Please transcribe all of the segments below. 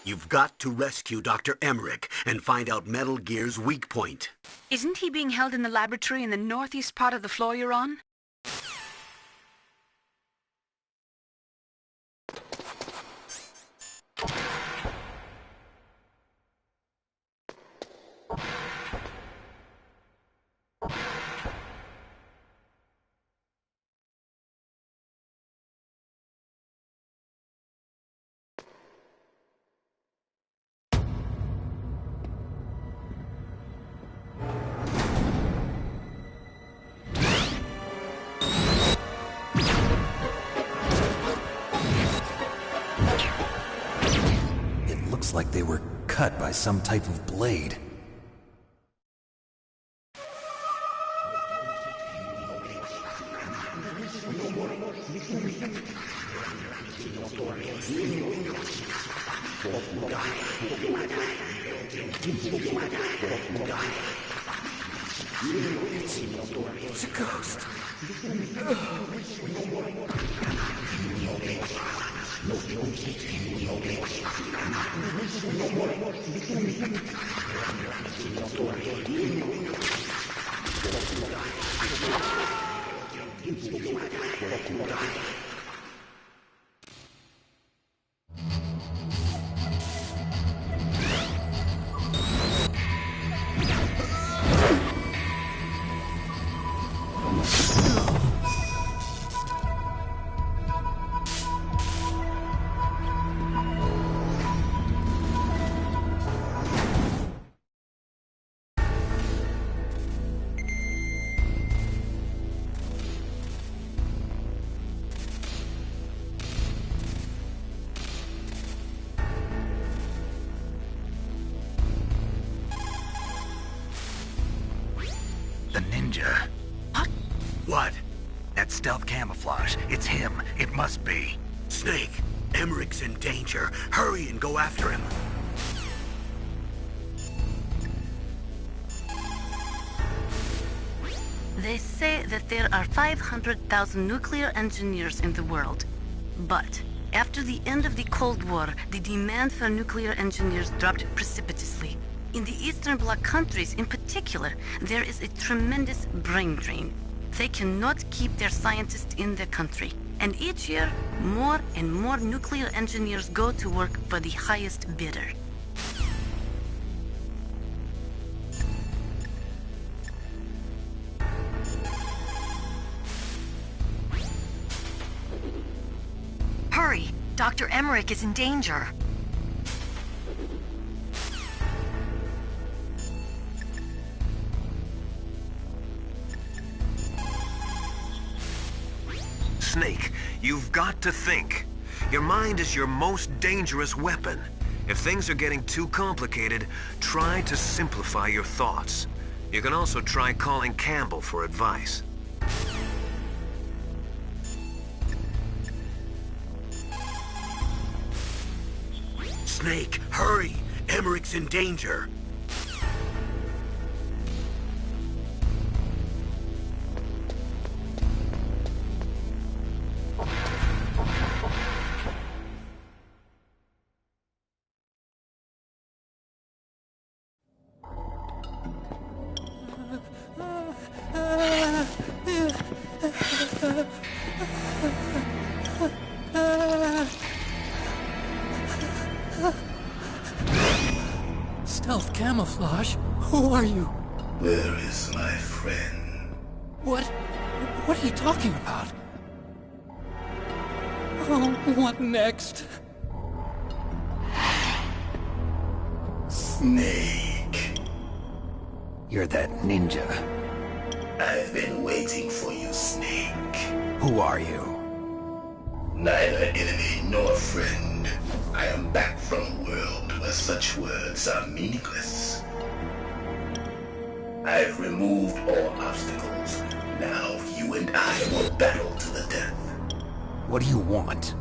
You've got to rescue Dr. Emmerich and find out Metal Gear's weak point. Isn't he being held in the laboratory in the northeast part of the floor you're on? Like they were cut by some type of blade. It's a ghost. The ninja. What? What? That stealth camouflage. It's him. It must be. Snake, Emmerich's in danger. Hurry and go after him. They say that there are 500,000 nuclear engineers in the world. But after the end of the Cold War, the demand for nuclear engineers dropped precipitously. In the Eastern Bloc countries in particular, there is a tremendous brain drain. They cannot keep their scientists in their country. And each year, more and more nuclear engineers go to work for the highest bidder. Hurry! Dr. Emmerich is in danger. Snake, you've got to think. Your mind is your most dangerous weapon. If things are getting too complicated, try to simplify your thoughts. You can also try calling Campbell for advice. Snake, hurry! Emmerich's in danger. Stealth camouflage? Who are you? Where is my friend? What are you talking about? Oh, what next? Snake. You're that ninja. I've been waiting for you, Snake. Who are you? Neither enemy nor friend. I am back from a world where such words are meaningless. I've removed all obstacles. Now you and I will battle to the death. What do you want?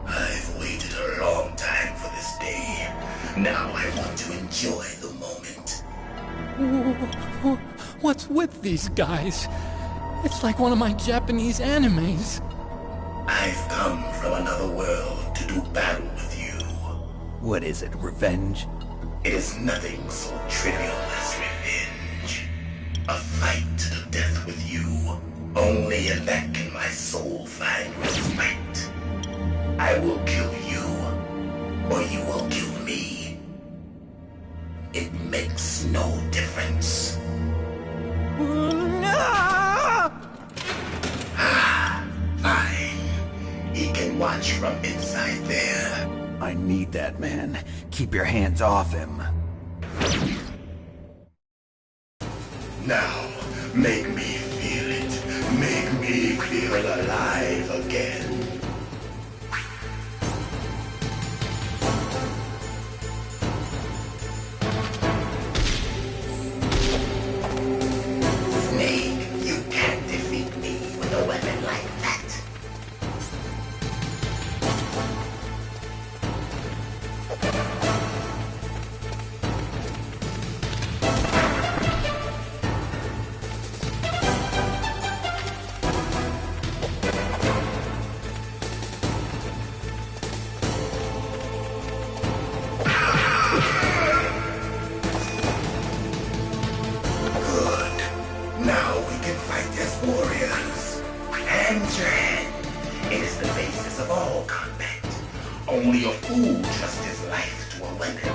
I've waited a long time for this day. Now I want to enjoy the moment. What's with these guys? It's like one of my Japanese animes. I've come from another world to do battle with you. What is it, revenge? It is nothing so trivial as revenge. A fight to the death with you. Only in that can my soul find respite. I will kill you, or you will kill me. It makes no difference. Fine. He can watch from inside there. I need that man. Keep your hands off him. Now, make me feel it. Make me feel alive again. Snake, you can't defeat me with a weapon like that. Now we can fight as warriors. Hand to hand. It is the basis of all combat. Only a fool trusts his life to a weapon.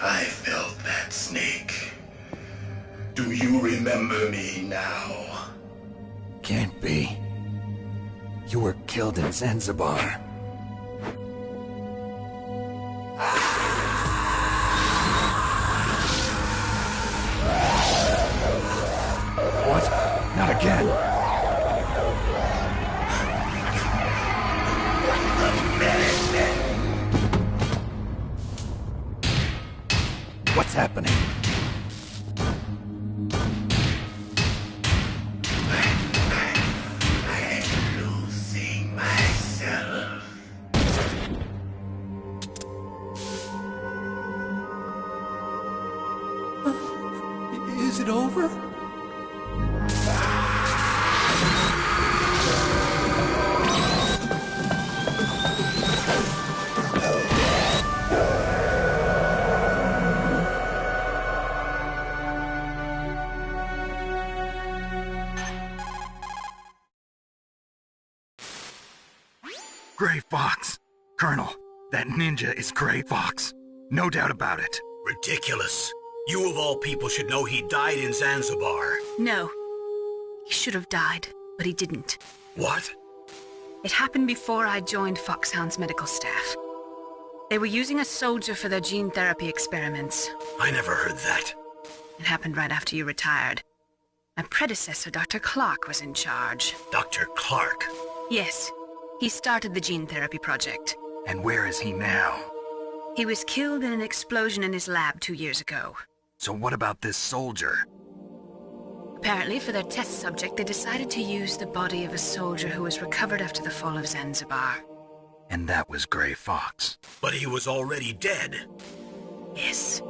I felt that, Snake. Do you remember me now? Can't be. You were killed in Zanzibar. What? Not again. What's happening? I'm losing myself. Is it over? Gray Fox. Colonel, that ninja is Gray Fox. No doubt about it. Ridiculous. You of all people should know he died in Zanzibar. No. He should have died, but he didn't. What? It happened before I joined Foxhound's medical staff. They were using a soldier for their gene therapy experiments. I never heard that. It happened right after you retired. My predecessor, Dr. Clark, was in charge. Dr. Clark? Yes. He started the gene therapy project. And where is he now? He was killed in an explosion in his lab 2 years ago. So what about this soldier? Apparently, for their test subject, they decided to use the body of a soldier who was recovered after the fall of Zanzibar. And that was Gray Fox. But he was already dead. Yes.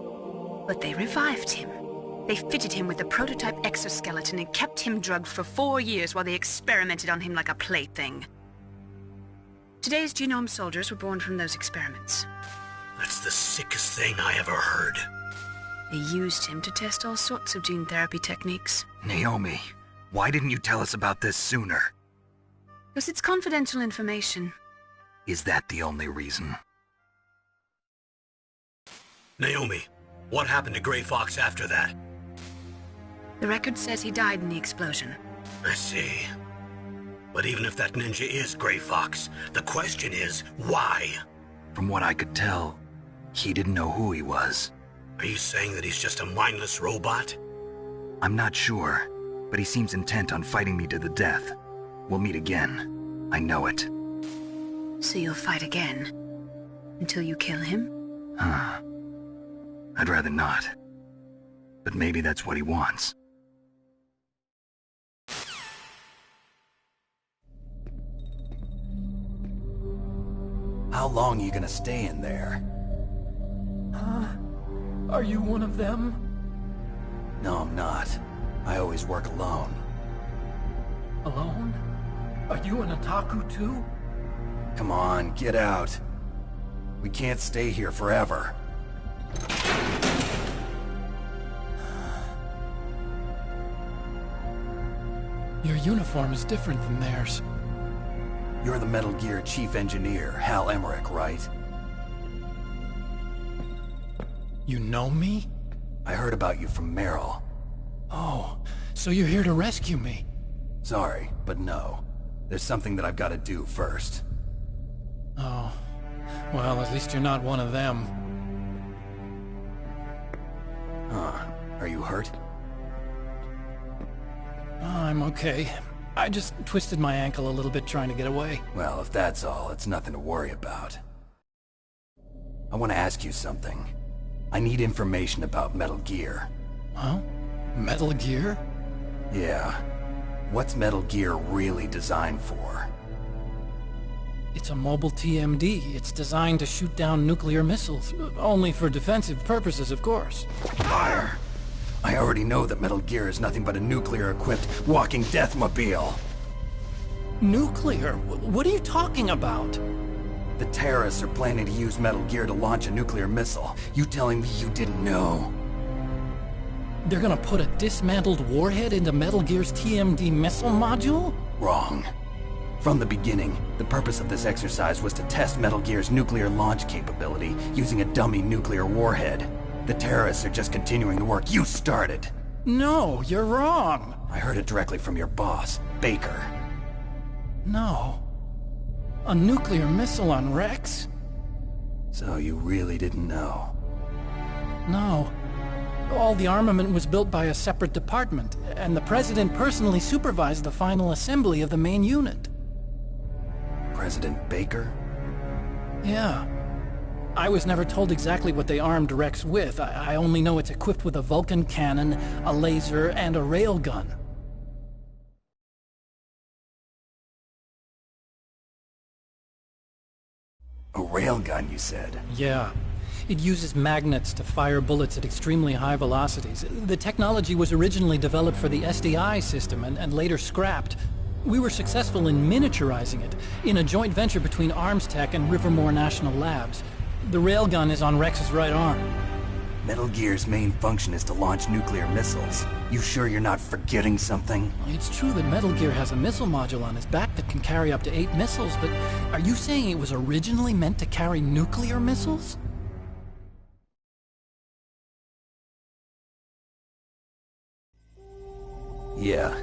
But they revived him. They fitted him with the prototype exoskeleton and kept him drugged for 4 years while they experimented on him like a plaything. Today's genome soldiers were born from those experiments. That's the sickest thing I ever heard. They used him to test all sorts of gene therapy techniques. Naomi, why didn't you tell us about this sooner? Because it's confidential information. Is that the only reason? Naomi, what happened to Gray Fox after that? The record says he died in the explosion. I see. But even if that ninja is Gray Fox, the question is, why? From what I could tell, he didn't know who he was. Are you saying that he's just a mindless robot? I'm not sure, but he seems intent on fighting me to the death. We'll meet again. I know it. So you'll fight again? Until you kill him? Huh. I'd rather not. But maybe that's what he wants. How long are you gonna stay in there? Are you one of them? No, I'm not. I always work alone. Alone? Are you an otaku too? Come on, get out. We can't stay here forever. Your uniform is different than theirs. You're the Metal Gear Chief Engineer, Hal Emmerich, right? You know me? I heard about you from Meryl. Oh, so you're here to rescue me? Sorry, but no. There's something that I've got to do first. Oh, well, at least you're not one of them. Huh. Are you hurt? I'm okay. I just twisted my ankle a little bit trying to get away. Well, if that's all, it's nothing to worry about. I want to ask you something. I need information about Metal Gear. Huh? Metal Gear? Yeah. What's Metal Gear really designed for? It's a mobile TMD. It's designed to shoot down nuclear missiles. Only for defensive purposes, of course. Fire! I already know that Metal Gear is nothing but a nuclear-equipped walking deathmobile. Nuclear? What are you talking about? The terrorists are planning to use Metal Gear to launch a nuclear missile. You telling me you didn't know? They're gonna put a dismantled warhead into Metal Gear's TMD missile module? Wrong. From the beginning, the purpose of this exercise was to test Metal Gear's nuclear launch capability using a dummy nuclear warhead. The terrorists are just continuing the work you started. No, you're wrong. I heard it directly from your boss, Baker. No. A nuclear missile on Rex? So you really didn't know? No. All the armament was built by a separate department, and the President personally supervised the final assembly of the main unit. President Baker? Yeah. I was never told exactly what they armed Rex with. I only know it's equipped with a Vulcan cannon, a laser, and a railgun. A railgun, you said? Yeah. It uses magnets to fire bullets at extremely high velocities. The technology was originally developed for the SDI system and later scrapped. We were successful in miniaturizing it, in a joint venture between ArmsTech and Rivermore National Labs. The railgun is on Rex's right arm. Metal Gear's main function is to launch nuclear missiles. You sure you're not forgetting something? It's true that Metal Gear has a missile module on its back that can carry up to 8 missiles, but are you saying it was originally meant to carry nuclear missiles? Yeah,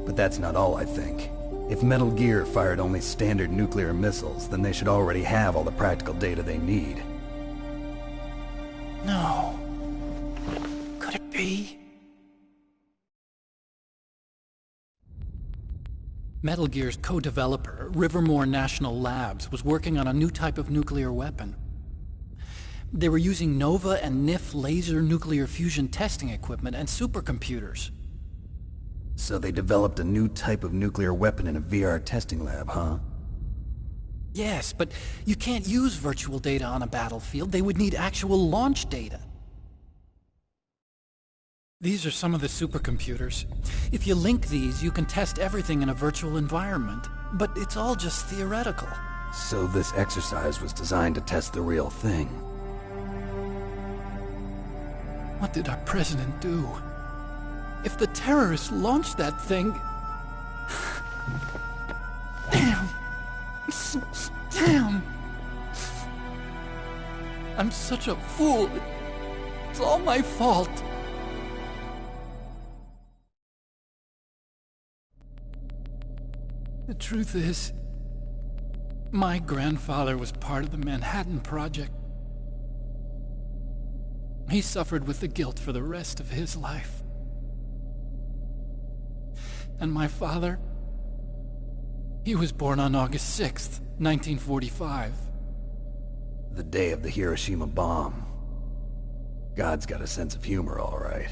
but that's not all I think. If Metal Gear fired only standard nuclear missiles, then they should already have all the practical data they need. No. Could it be? Metal Gear's co-developer, Rivermore National Labs, was working on a new type of nuclear weapon. They were using NOVA and NIF laser nuclear fusion testing equipment and supercomputers. So they developed a new type of nuclear weapon in a VR testing lab, huh? Yes, but you can't use virtual data on a battlefield. They would need actual launch data. These are some of the supercomputers. If you link these, you can test everything in a virtual environment. But it's all just theoretical. So this exercise was designed to test the real thing. What did our president do? If the terrorists launched that thing... Damn! Damn! I'm such a fool. It's all my fault. The truth is, my grandfather was part of the Manhattan Project. He suffered with the guilt for the rest of his life. And my father, he was born on August 6th, 1945. The day of the Hiroshima bomb. God's got a sense of humor, all right.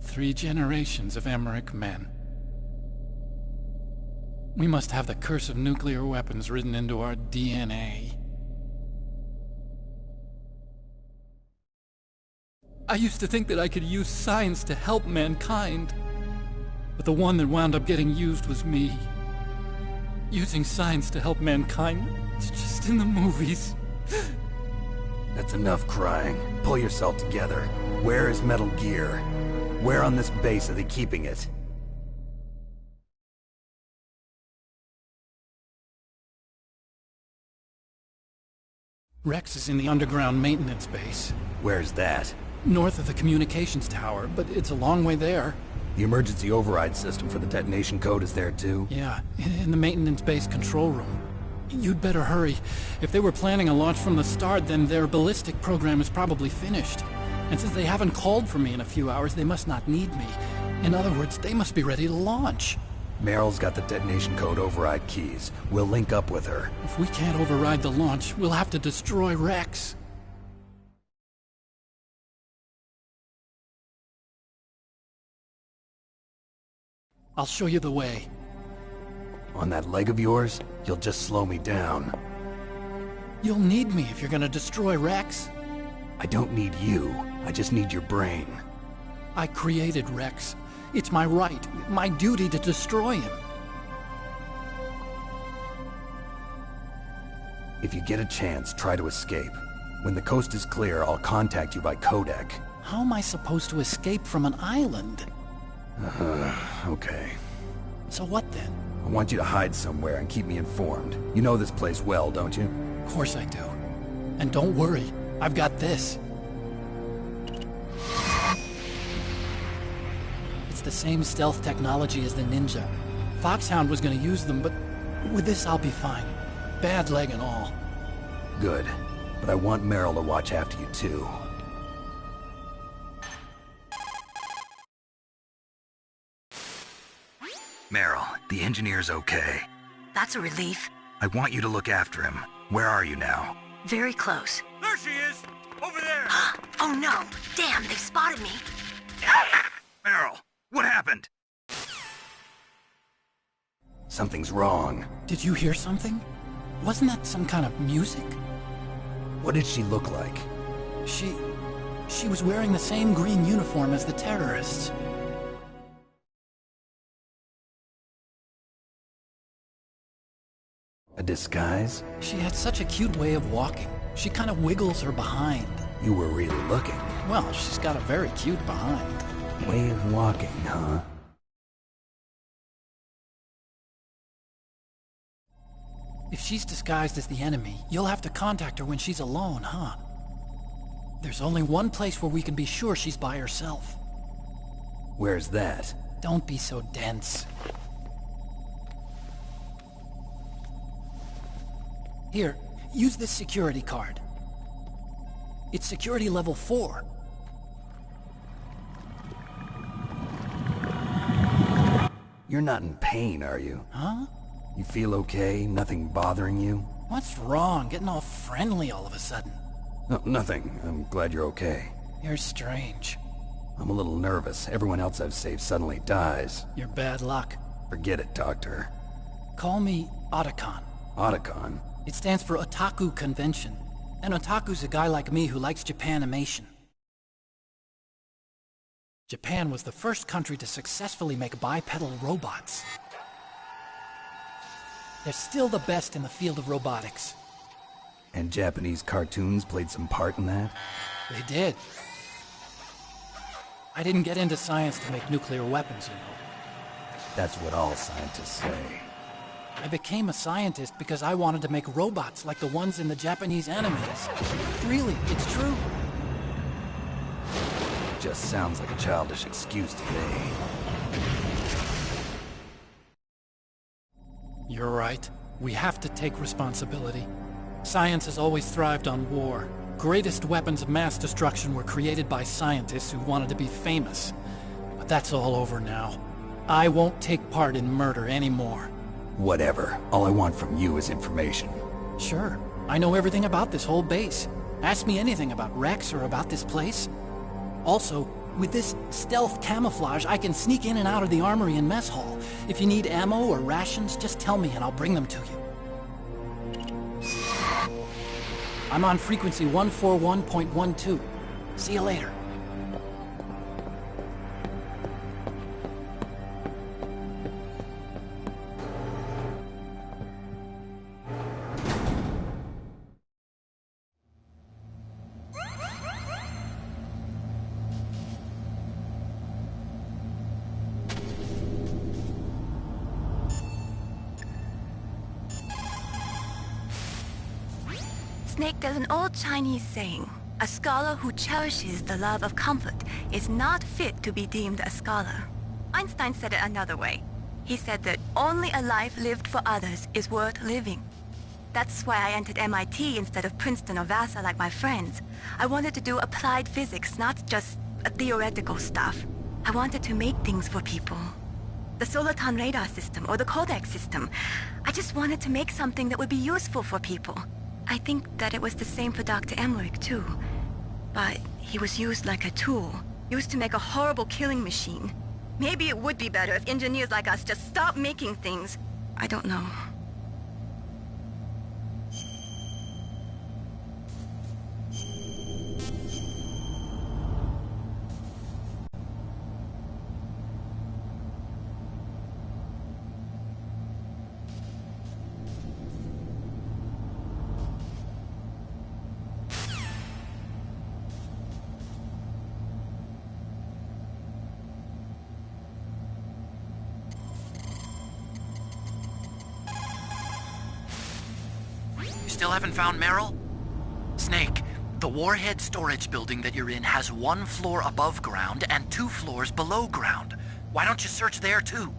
3 generations of Emmerich men. We must have the curse of nuclear weapons written into our DNA. I used to think that I could use science to help mankind. But the one that wound up getting used was me. Using science to help mankind, it's just in the movies. That's enough crying. Pull yourself together. Where is Metal Gear? Where on this base are they keeping it? Rex is in the underground maintenance base. Where's that? North of the communications tower, but it's a long way there. The emergency override system for the detonation code is there too? Yeah, in the maintenance base control room. You'd better hurry. If they were planning a launch from the start, then their ballistic program is probably finished. And since they haven't called for me in a few hours, they must not need me. In other words, they must be ready to launch. Meryl's got the detonation code override keys. We'll link up with her. If we can't override the launch, we'll have to destroy Rex. I'll show you the way. On that leg of yours, you'll just slow me down. You'll need me if you're gonna destroy Rex. I don't need you. I just need your brain. I created Rex. It's my right, my duty to destroy him. If you get a chance, try to escape. When the coast is clear, I'll contact you by codec. How am I supposed to escape from an island? Okay. So what then? I want you to hide somewhere and keep me informed. You know this place well, don't you? Of course I do. And don't worry, I've got this. It's the same stealth technology as the Ninja. Foxhound was gonna use them, but with this I'll be fine. Bad leg and all. Good. But I want Meryl to watch after you too. Meryl, the engineer's okay. That's a relief. I want you to look after him. Where are you now? Very close. There she is! Over there! Oh no! Damn, they've spotted me. Meryl, what happened? Something's wrong. Did you hear something? Wasn't that some kind of music? What did she look like? She was wearing the same green uniform as the terrorists. A disguise? She had such a cute way of walking. She kind of wiggles her behind. You were really looking. Well, she's got a very cute behind. Way of walking, huh? If she's disguised as the enemy, you'll have to contact her when she's alone, huh? There's only one place where we can be sure she's by herself. Where's that? Don't be so dense. Here, use this security card. It's security level 4. You're not in pain, are you? Huh? You feel okay? Nothing bothering you? What's wrong? Getting all friendly all of a sudden. No, nothing. I'm glad you're okay. You're strange. I'm a little nervous. Everyone else I've saved suddenly dies. You're bad luck. Forget it, Doctor. Call me Otacon. Otacon? It stands for Otaku Convention. An otaku's a guy like me who likes Japanimation. Japan was the first country to successfully make bipedal robots. They're still the best in the field of robotics. And Japanese cartoons played some part in that? They did. I didn't get into science to make nuclear weapons, you know. That's what all scientists say. I became a scientist because I wanted to make robots like the ones in the Japanese animes. Really, it's true. Just sounds like a childish excuse to me. You're right. We have to take responsibility. Science has always thrived on war. Greatest weapons of mass destruction were created by scientists who wanted to be famous. But that's all over now. I won't take part in murder anymore. Whatever. All I want from you is information. Sure. I know everything about this whole base. Ask me anything about Rex or about this place. Also, with this stealth camouflage, I can sneak in and out of the armory and mess hall. If you need ammo or rations, just tell me and I'll bring them to you. I'm on frequency 141.12. See you later. Snake, there's an old Chinese saying, a scholar who cherishes the love of comfort is not fit to be deemed a scholar. Einstein said it another way. He said that only a life lived for others is worth living. That's why I entered MIT instead of Princeton or Vassar like my friends. I wanted to do applied physics, not just theoretical stuff. I wanted to make things for people. The Soliton radar system or the Codex system. I just wanted to make something that would be useful for people. I think that it was the same for Dr. Emmerich, too. But he was used like a tool, used to make a horrible killing machine. Maybe it would be better if engineers like us just stopped making things. I don't know. Still haven't found Meryl? Snake, the warhead storage building that you're in has 1 floor above ground and 2 floors below ground. Why don't you search there too?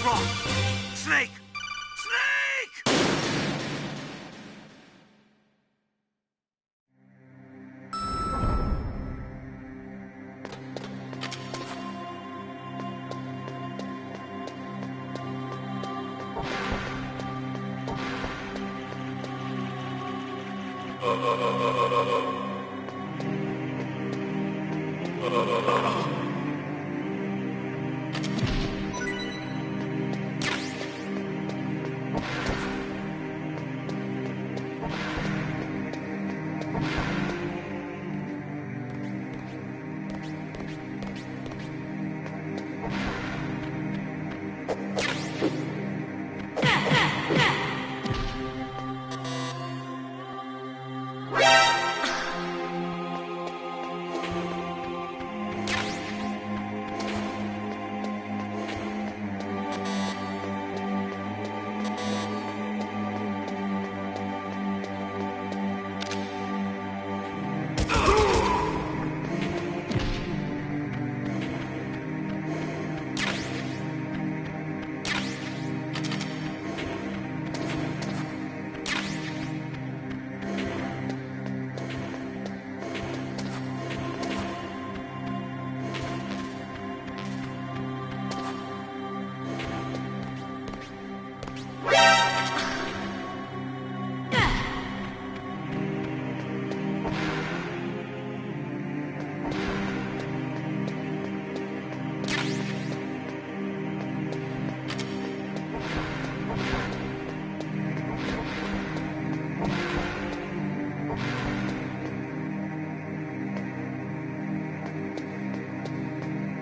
What's wrong? Snake! Snake!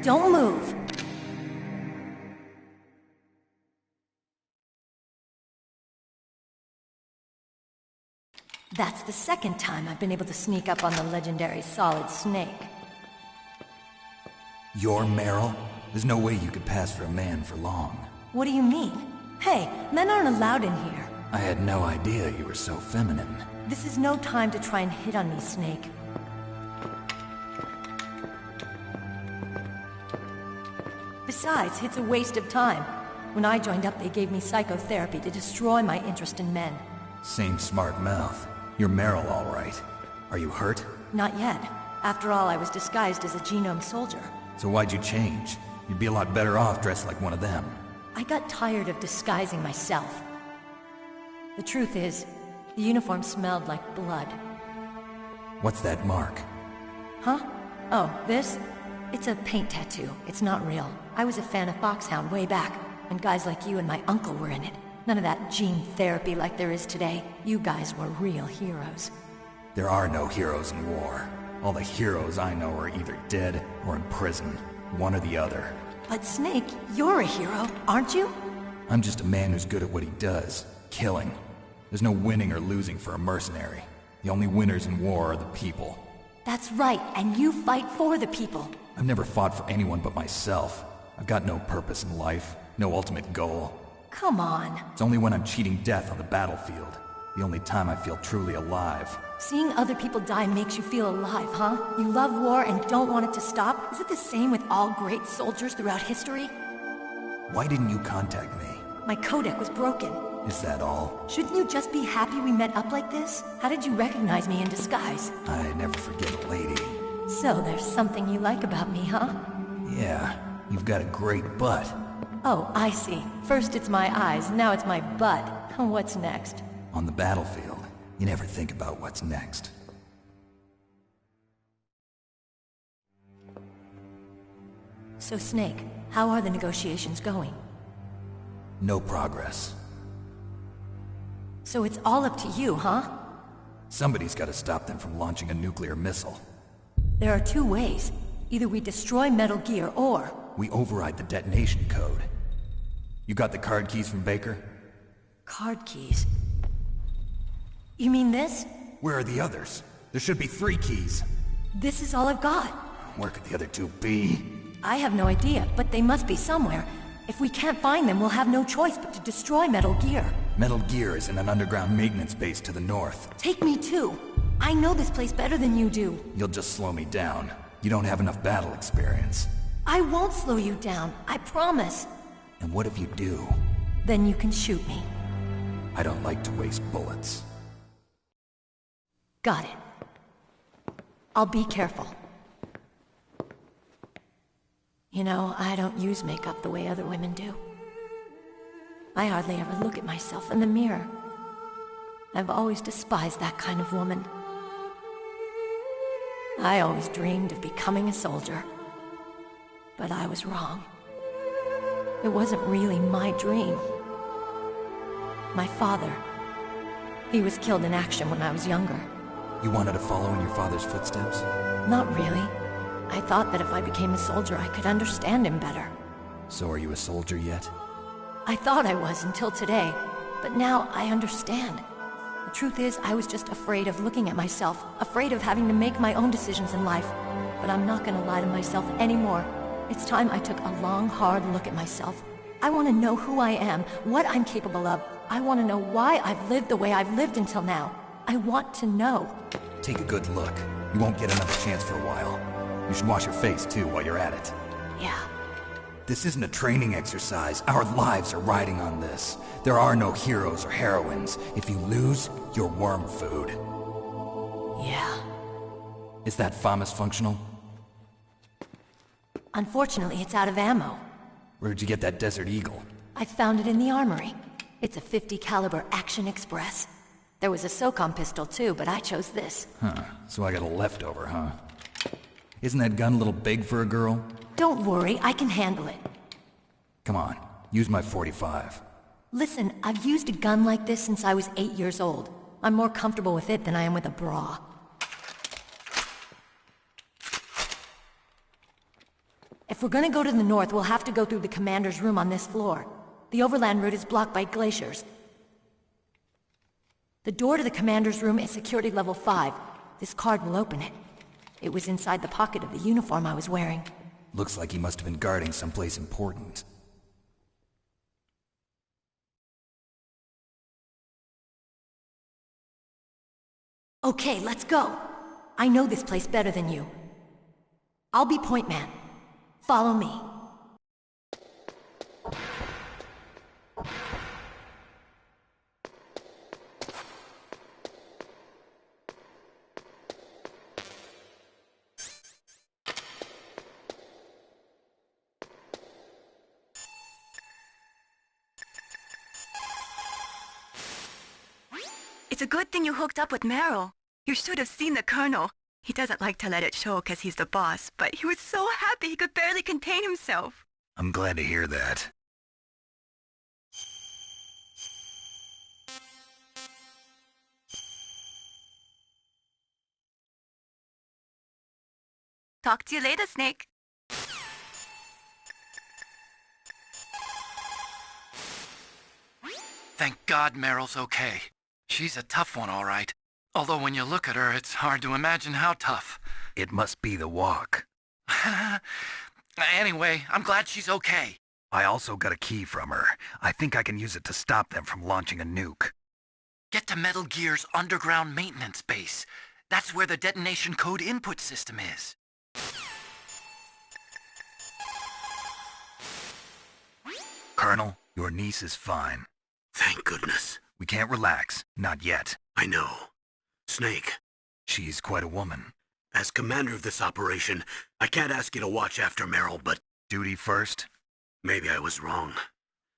Don't move. That's the second time I've been able to sneak up on the legendary Solid Snake. You're Meryl? There's no way you could pass for a man for long. What do you mean? Hey, men aren't allowed in here. I had no idea you were so feminine. This is no time to try and hit on me, Snake. Besides, it's a waste of time. When I joined up, they gave me psychotherapy to destroy my interest in men. Same smart mouth. You're Meryl, all right. Are you hurt? Not yet. After all, I was disguised as a genome soldier. So why'd you change? You'd be a lot better off dressed like one of them. I got tired of disguising myself. The truth is, the uniform smelled like blood. What's that mark? Huh? Oh, this? It's a paint tattoo. It's not real. I was a fan of Foxhound way back, and guys like you and my uncle were in it. None of that gene therapy like there is today. You guys were real heroes. There are no heroes in war. All the heroes I know are either dead or in prison. One or the other. But Snake, you're a hero, aren't you? I'm just a man who's good at what he does. Killing. There's no winning or losing for a mercenary. The only winners in war are the people. That's right, and you fight for the people. I've never fought for anyone but myself. I've got no purpose in life, no ultimate goal. Come on. It's only when I'm cheating death on the battlefield. The only time I feel truly alive. Seeing other people die makes you feel alive, huh? You love war and don't want it to stop? Is it the same with all great soldiers throughout history? Why didn't you contact me? My codec was broken. Is that all? Shouldn't you just be happy we met up like this? How did you recognize me in disguise? I never forget a lady. So there's something you like about me, huh? Yeah, you've got a great butt. Oh, I see. First it's my eyes, now it's my butt. What's next? On the battlefield, you never think about what's next. So Snake, how are the negotiations going? No progress. So it's all up to you, huh? Somebody's got to stop them from launching a nuclear missile. There are two ways. Either we destroy Metal Gear, or... we override the detonation code. You got the card keys from Baker? Card keys? You mean this? Where are the others? There should be 3 keys. This is all I've got. Where could the other 2 be? I have no idea, but they must be somewhere. If we can't find them, we'll have no choice but to destroy Metal Gear. Metal Gear is in an underground maintenance base to the north. Take me too. I know this place better than you do. You'll just slow me down. You don't have enough battle experience. I won't slow you down, I promise. And what if you do? Then you can shoot me. I don't like to waste bullets. Got it. I'll be careful. You know, I don't use makeup the way other women do. I hardly ever look at myself in the mirror. I've always despised that kind of woman. I always dreamed of becoming a soldier. But I was wrong. It wasn't really my dream. My father, he was killed in action when I was younger. You wanted to follow in your father's footsteps? Not really. I thought that if I became a soldier, I could understand him better. So are you a soldier yet? I thought I was until today, but now I understand. The truth is, I was just afraid of looking at myself, afraid of having to make my own decisions in life. But I'm not gonna lie to myself anymore. It's time I took a long, hard look at myself. I want to know who I am, what I'm capable of. I want to know why I've lived the way I've lived until now. I want to know. Take a good look. You won't get another chance for a while. You should wash your face, too, while you're at it. Yeah. This isn't a training exercise. Our lives are riding on this. There are no heroes or heroines. If you lose, you're worm food. Yeah. Is that FAMAS functional? Unfortunately, it's out of ammo. Where'd you get that Desert Eagle? I found it in the armory. It's a .50 caliber Action Express. There was a SOCOM pistol too, but I chose this. Huh, so I got a leftover, huh? Isn't that gun a little big for a girl? Don't worry, I can handle it. Come on, use my .45. Listen, I've used a gun like this since I was 8 years old. I'm more comfortable with it than I am with a bra. If we're gonna go to the north, we'll have to go through the commander's room on this floor. The overland route is blocked by glaciers. The door to the commander's room is security level 5. This card will open it. It was inside the pocket of the uniform I was wearing. Looks like he must have been guarding someplace important. Okay, let's go. I know this place better than you. I'll be point man. Follow me. It's a good thing you hooked up with Meryl. You should have seen the Colonel. He doesn't like to let it show because he's the boss, but he was so happy he could barely contain himself. I'm glad to hear that. Talk to you later, Snake. Thank God Meryl's okay. She's a tough one, all right. Although when you look at her, it's hard to imagine how tough. It must be the walk. Anyway, I'm glad she's okay. I also got a key from her. I think I can use it to stop them from launching a nuke. Get to Metal Gear's underground maintenance base. That's where the detonation code input system is. Colonel, your niece is fine. Thank goodness. We can't relax. Not yet. I know. Snake. She's quite a woman. As commander of this operation, I can't ask you to watch after Meryl, but... Duty first? Maybe I was wrong.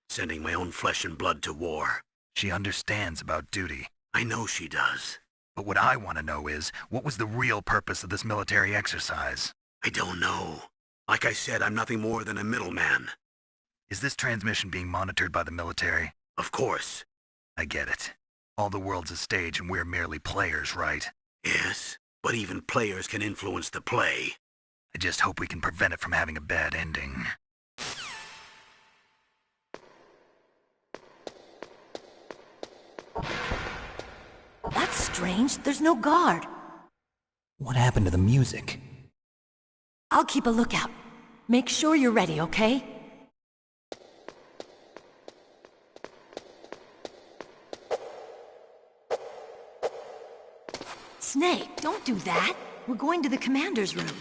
Sending my own flesh and blood to war. She understands about duty. I know she does. But what I want to know is, what was the real purpose of this military exercise? I don't know. Like I said, I'm nothing more than a middleman. Is this transmission being monitored by the military? Of course. I get it. All the world's a stage and we're merely players, right? Yes, but even players can influence the play. I just hope we can prevent it from having a bad ending. That's strange. There's no guard. What happened to the music? I'll keep a lookout. Make sure you're ready, okay? Snake, don't do that. We're going to the commander's room.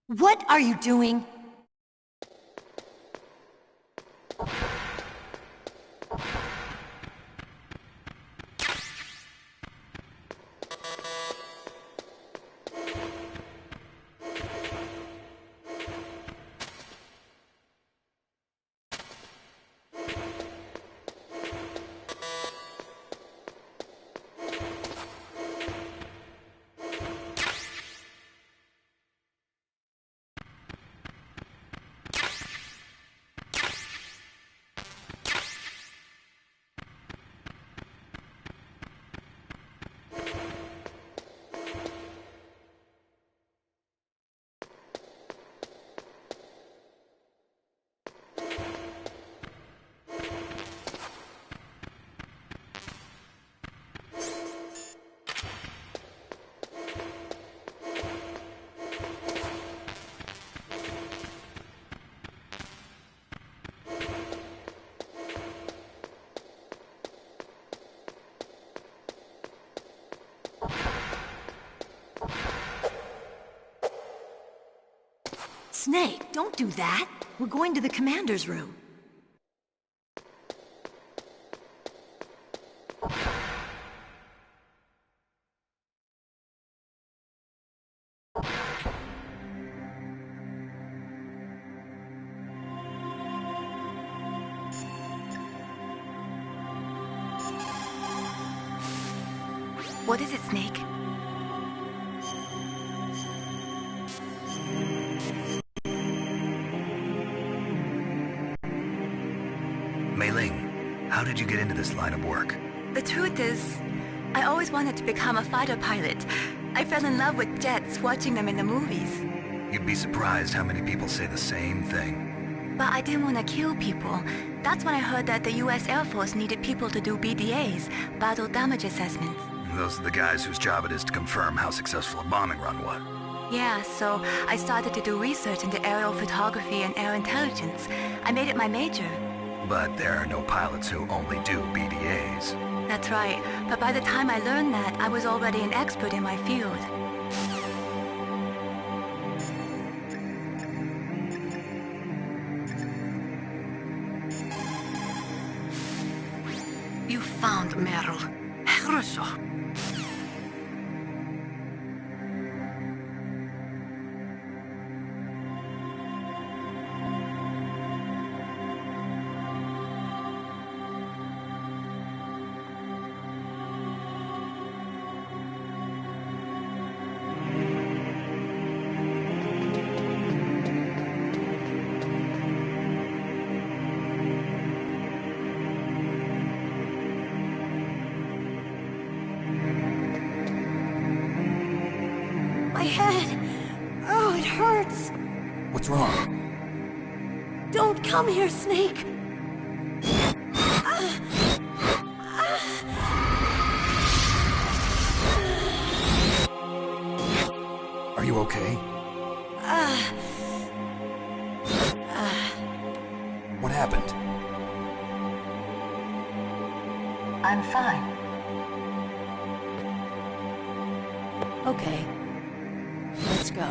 What are you doing? Snake, don't do that. We're going to the commander's room. What is it, Snake? Mei Ling, how did you get into this line of work? The truth is, I always wanted to become a fighter pilot. I fell in love with jets watching them in the movies. You'd be surprised how many people say the same thing. But I didn't want to kill people. That's when I heard that the US Air Force needed people to do BDAs, battle damage assessments. Those are the guys whose job it is to confirm how successful a bombing run was. Yeah, so I started to do research into aerial photography and air intelligence. I made it my major. But there are no pilots who only do BDAs. That's right, but by the time I learned that, I was already an expert in my field. You found Meryl. Хорошо. My head! Oh, it hurts! What's wrong? Don't come here, Snake! Are you okay? What happened? I'm fine. Okay. Let's go.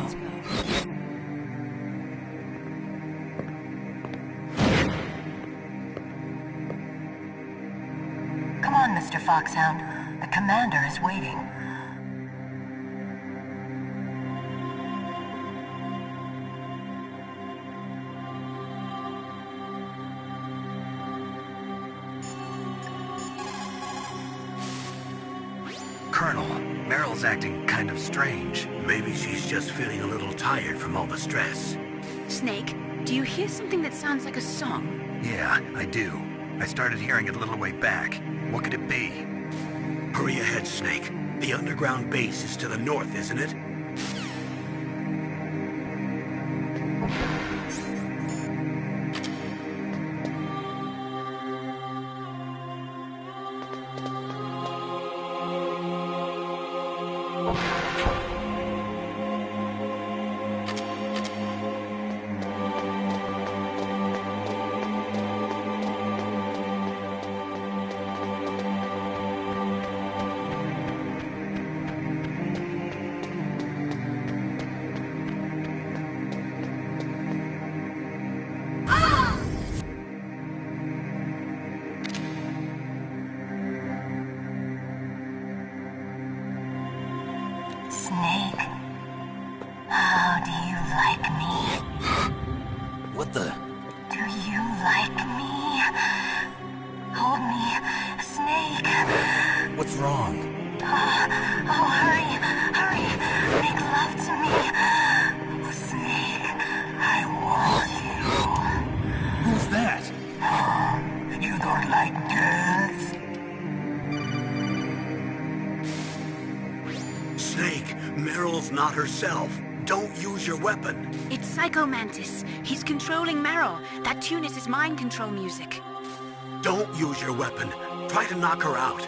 Come on, Mr. Foxhound. The commander is waiting. Colonel, Meryl's acting kind of strange. Maybe she's just feeling a little tired from all the stress. Snake, do you hear something that sounds like a song? Yeah, I do. I started hearing it a little way back. What could it be? Hurry ahead, Snake. The underground base is to the north, isn't it? the... Do you like me? Hold me, Snake. What's wrong? Oh, hurry, hurry. Make love to me. Snake, I want you. Who's that? You don't like girls? Snake, Meryl's not herself. Don't use your weapon. It's Psycho Mantis. He's controlling Meryl. That tune is his mind control music. Don't use your weapon. Try to knock her out.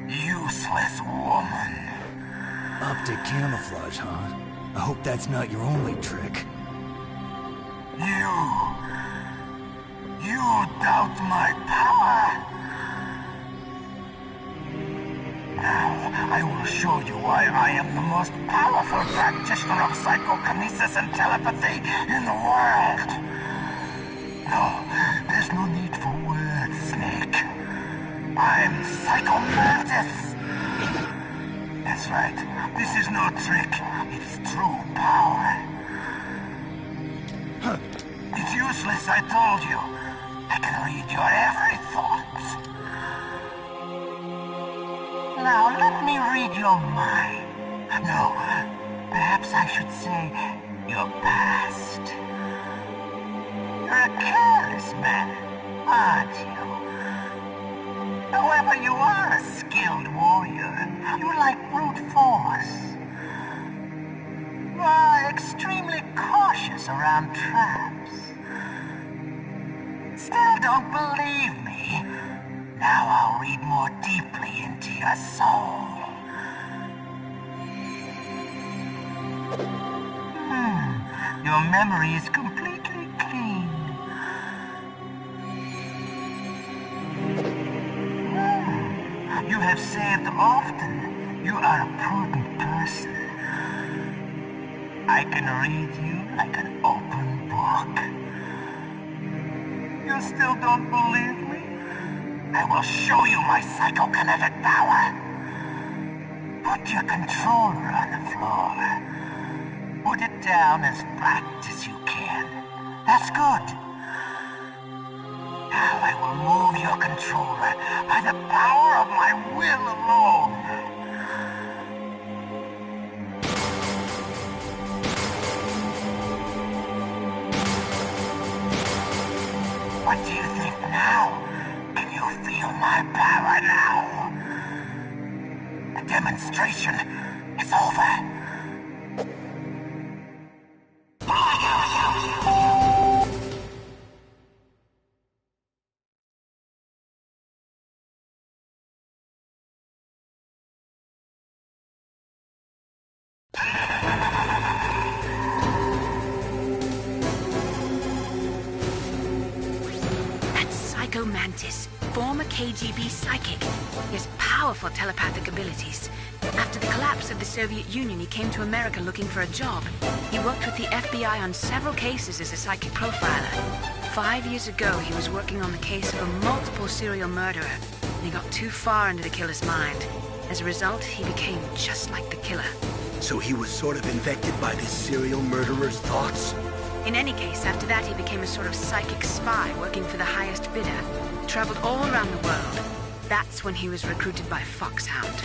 Useless woman. Optic camouflage, huh? I hope that's not your only trick. You doubt my power? Now, I will show you why I am the most powerful practitioner of psychokinesis and telepathy in the world. No, there's no need for words, Snake. I'm Psycho Mantis. That's right. This is no trick. It's true power. It's useless, I told you. I can read your every thought. Now, let me read your mind. No, perhaps I should say your past. You're a careless man, aren't you? However, you are a skilled warrior. You like brute force. You are extremely cautious around traps. Still don't believe me? Now I'll read more deeply into your soul. Your memory is completely clean. You have saved often. You are a prudent person. I can read you like an open book. You still don't believe me? I will show you my psychokinetic power. Put your controller on the floor. Put it down as flat as you can. That's good. Now I will move your controller by the power of my will alone. What do you think now? Can you feel my power now? The demonstration is over. Psycho Mantis, former KGB psychic. He has powerful telepathic abilities. After the collapse of the Soviet Union, he came to America looking for a job. He worked with the FBI on several cases as a psychic profiler. 5 years ago, he was working on the case of a multiple serial murderer, and he got too far into the killer's mind. As a result, he became just like the killer. So he was sort of infected by this serial murderer's thoughts? In any case, after that he became a sort of psychic spy working for the highest bidder. Traveled all around the world. That's when he was recruited by Foxhound.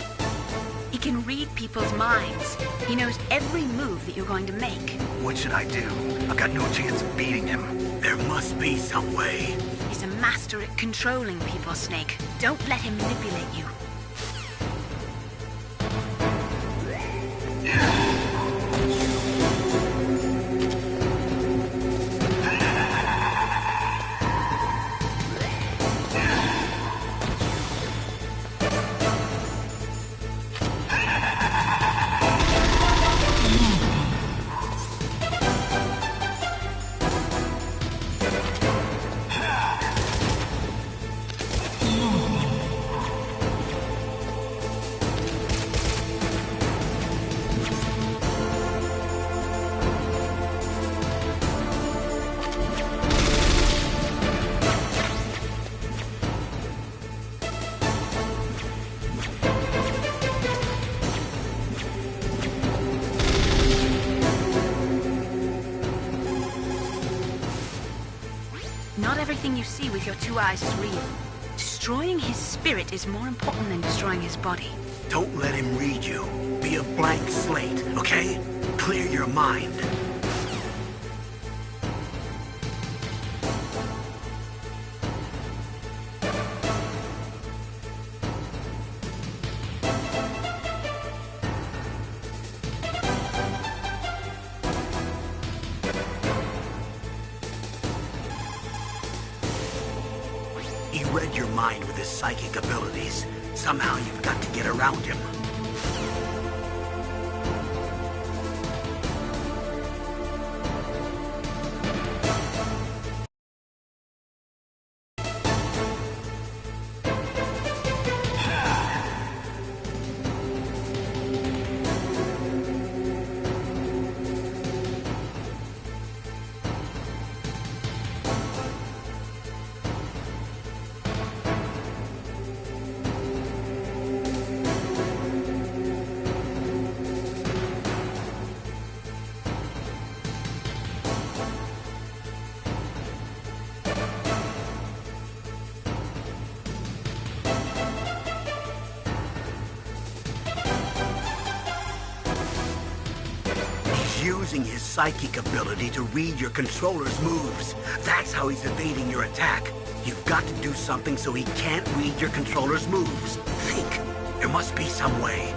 He can read people's minds. He knows every move that you're going to make. What should I do? I've got no chance of beating him. There must be some way. He's a master at controlling people, Snake. Don't let him manipulate you. Not everything you see with your 2 eyes is real. Destroying his spirit is more important than destroying his body. Don't let him read you. Be a blank slate, okay? Clear your mind. He read your mind with his psychic abilities. Somehow you've got to get around him. Using his psychic ability to read your controller's moves. That's how he's evading your attack. You've got to do something so he can't read your controller's moves. Think. There must be some way.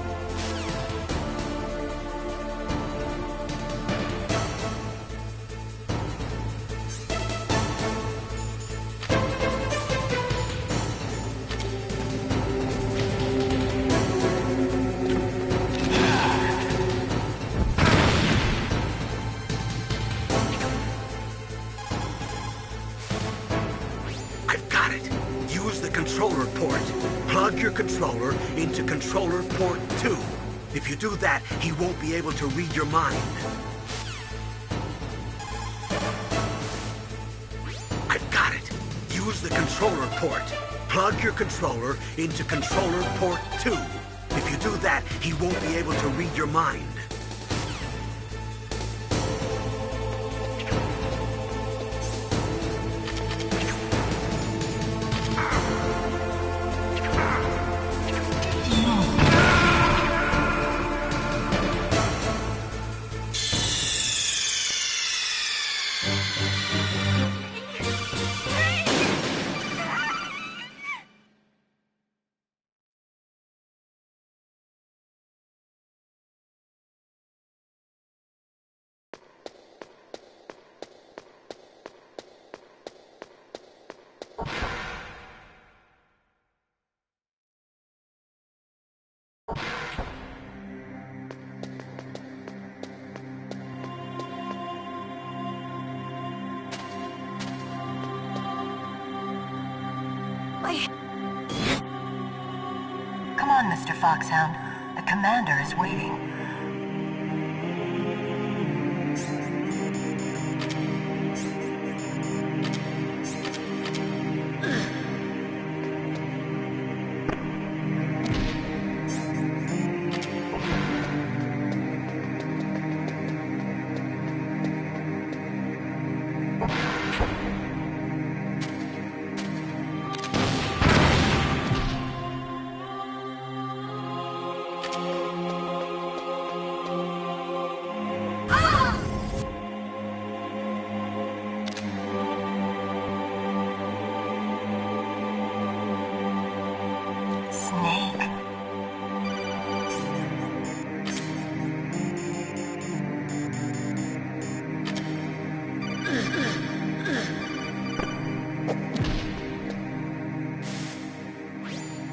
Controller port. Plug your controller into controller port 2. If you do that, he won't be able to read your mind. I've got it. Use the controller port. Plug your controller into controller port 2. If you do that, he won't be able to read your mind. Come on, Mr. Foxhound. The commander is waiting.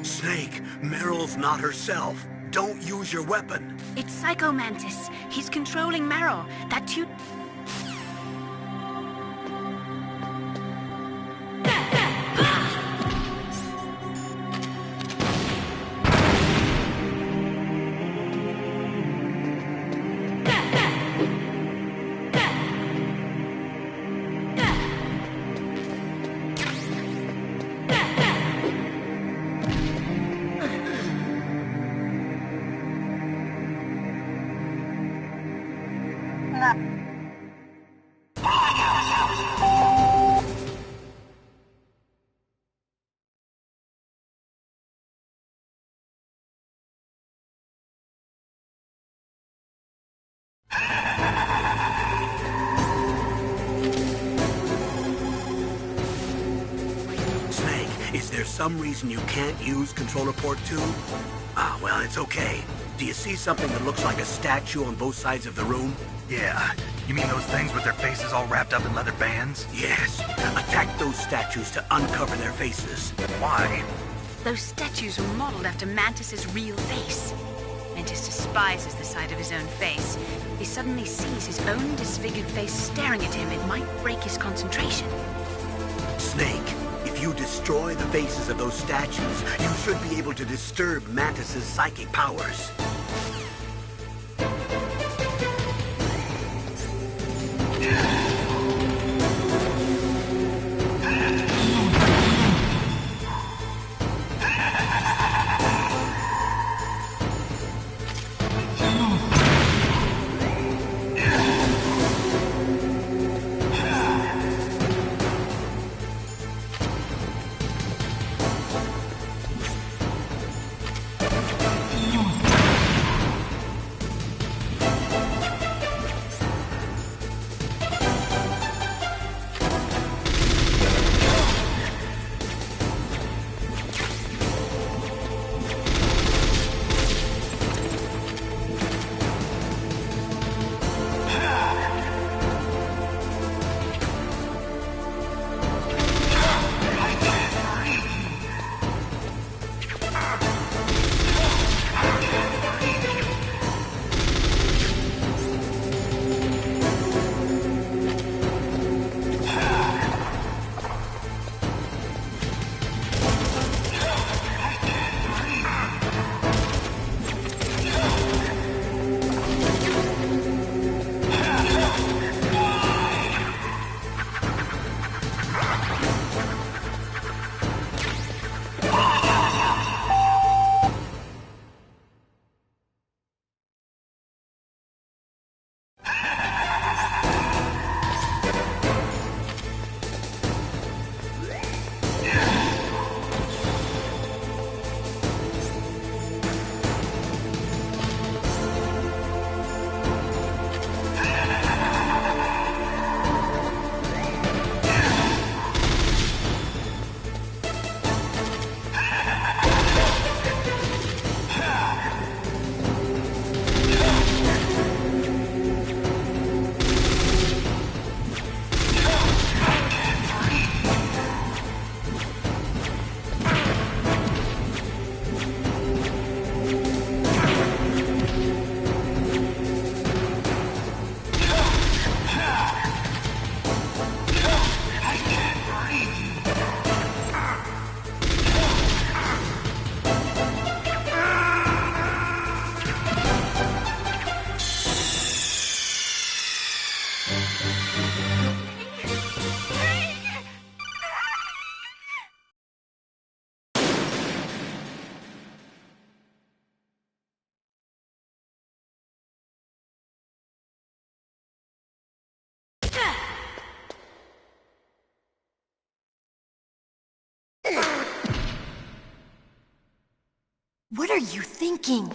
Snake, Meryl's not herself. Don't use your weapon. It's Psycho Mantis. He's controlling Meryl. That too. Is there some reason you can't use Controller Port 2? Ah, well, it's okay. Do you see something that looks like a statue on both sides of the room? Yeah. You mean those things with their faces all wrapped up in leather bands? Yes. Attack those statues to uncover their faces. Why? Those statues were modeled after Mantis's real face. Mantis despises the sight of his own face. If he suddenly sees his own disfigured face staring at him, it might break his concentration. Snake, if you destroy the faces of those statues, you should be able to disturb Mantis's psychic powers. What are you thinking?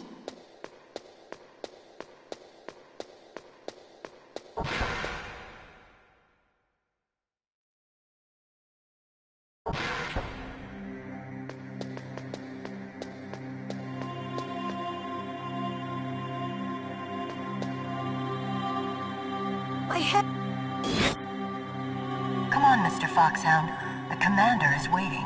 Come on, Mr. Foxhound. The commander is waiting.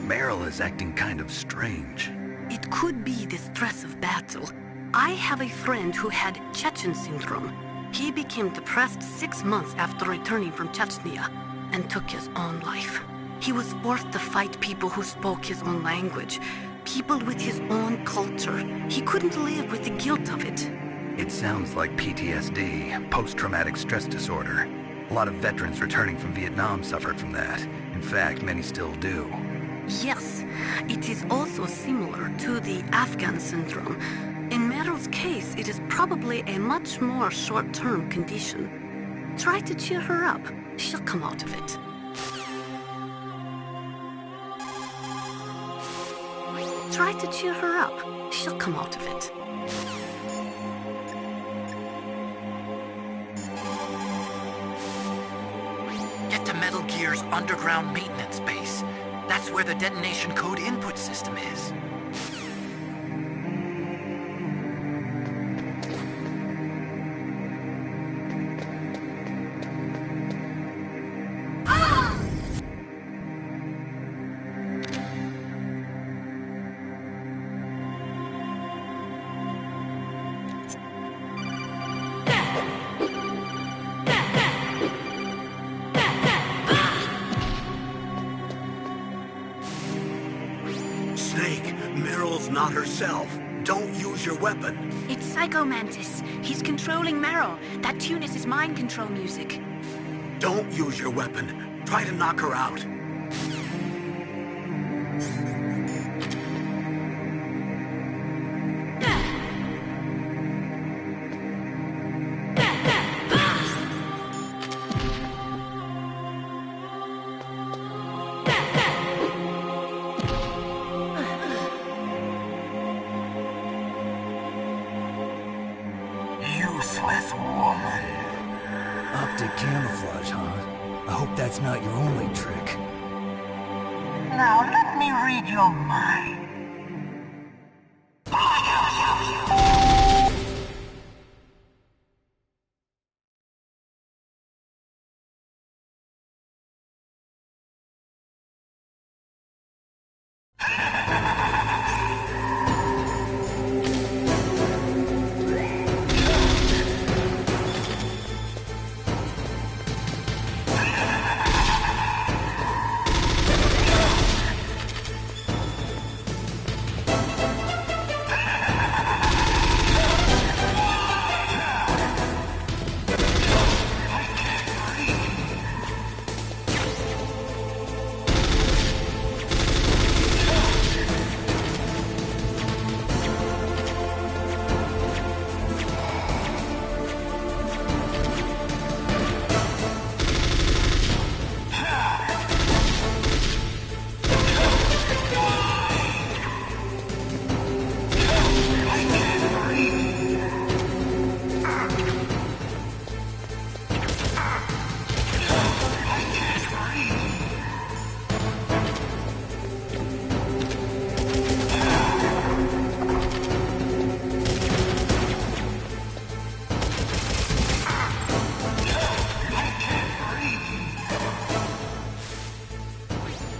Meryl is acting kind of strange. It could be the stress of battle. I have a friend who had Chechen syndrome. He became depressed 6 months after returning from Chechnya and took his own life. He was forced to fight people who spoke his own language, people with his own culture. He couldn't live with the guilt of it. It sounds like PTSD, post-traumatic stress disorder. A lot of veterans returning from Vietnam suffered from that. In fact, many still do. Yes, it is also similar to the Afghan syndrome. In Meryl's case, it is probably a much more short-term condition. Try to cheer her up. She'll come out of it. Try to cheer her up. She'll come out of it. Get to Metal Gear's underground maintenance base. That's where the detonation code input system is. Snake, Meryl's not herself. Don't use your weapon. It's Psycho Mantis. He's controlling Meryl. That tune is his mind control music. Don't use your weapon. Try to knock her out. Useless woman. Optic camouflage, huh? I hope that's not your only trick. Now let me read your mind.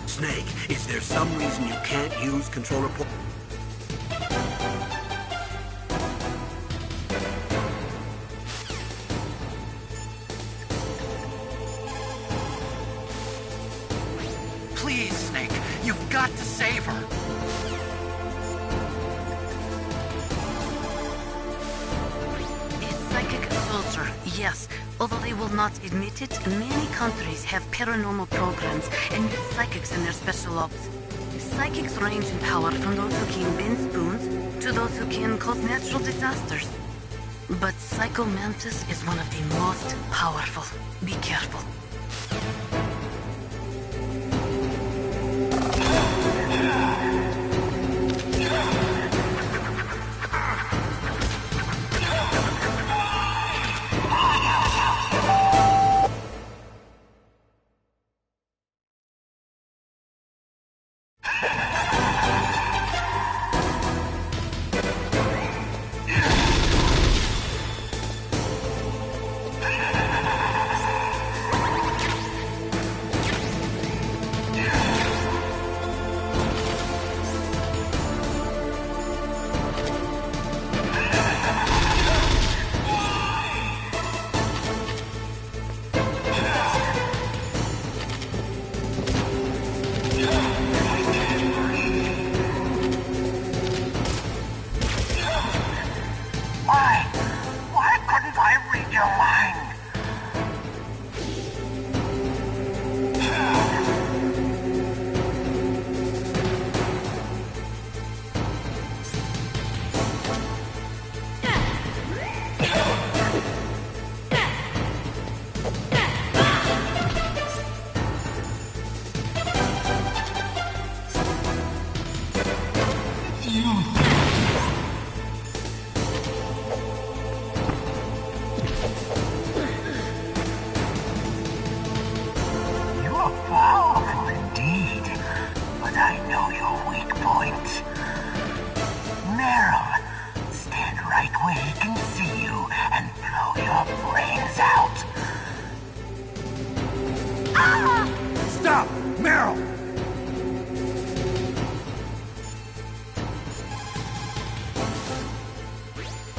Snake, is there some reason you can't use controller port? Please, Snake, you've got to save her. A psychic soldier, yes. Although they will not admit it, many countries have paranormal programs and use psychics in their special ops. Psychics range in power from those who can bend spoons to those who can cause natural disasters. But Psycho Mantis is one of the most powerful. Be careful. You are powerful indeed, but I know your weak point. Meryl, stand right where he can see you and blow your brains out. Stop! Meryl!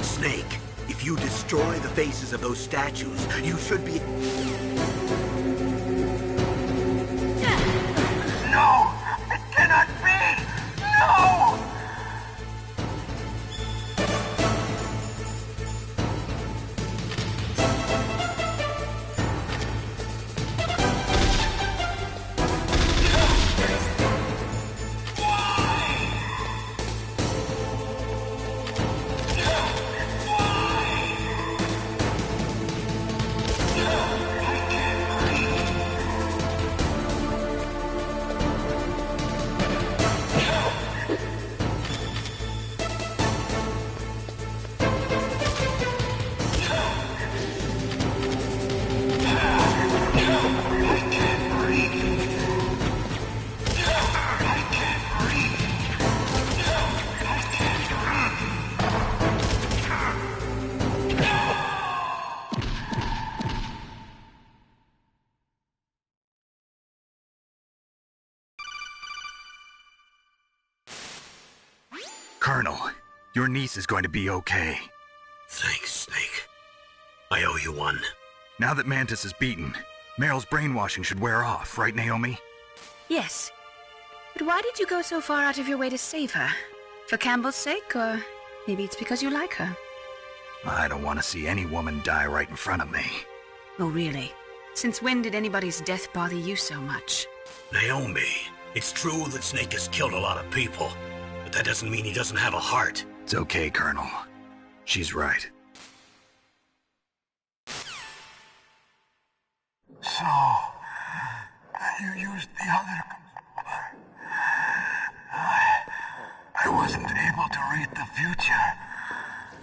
Snake, if you destroy the faces of those statues, you should be... No! It cannot be! No! Colonel, your niece is going to be okay. Thanks, Snake. I owe you one. Now that Mantis is beaten, Meryl's brainwashing should wear off, right, Naomi? Yes. But why did you go so far out of your way to save her? For Campbell's sake, or maybe it's because you like her? I don't want to see any woman die right in front of me. Oh, really? Since when did anybody's death bother you so much? Naomi, it's true that Snake has killed a lot of people, but that doesn't mean he doesn't have a heart. It's okay, Colonel. She's right. So, you used the other... I wasn't able to read the future.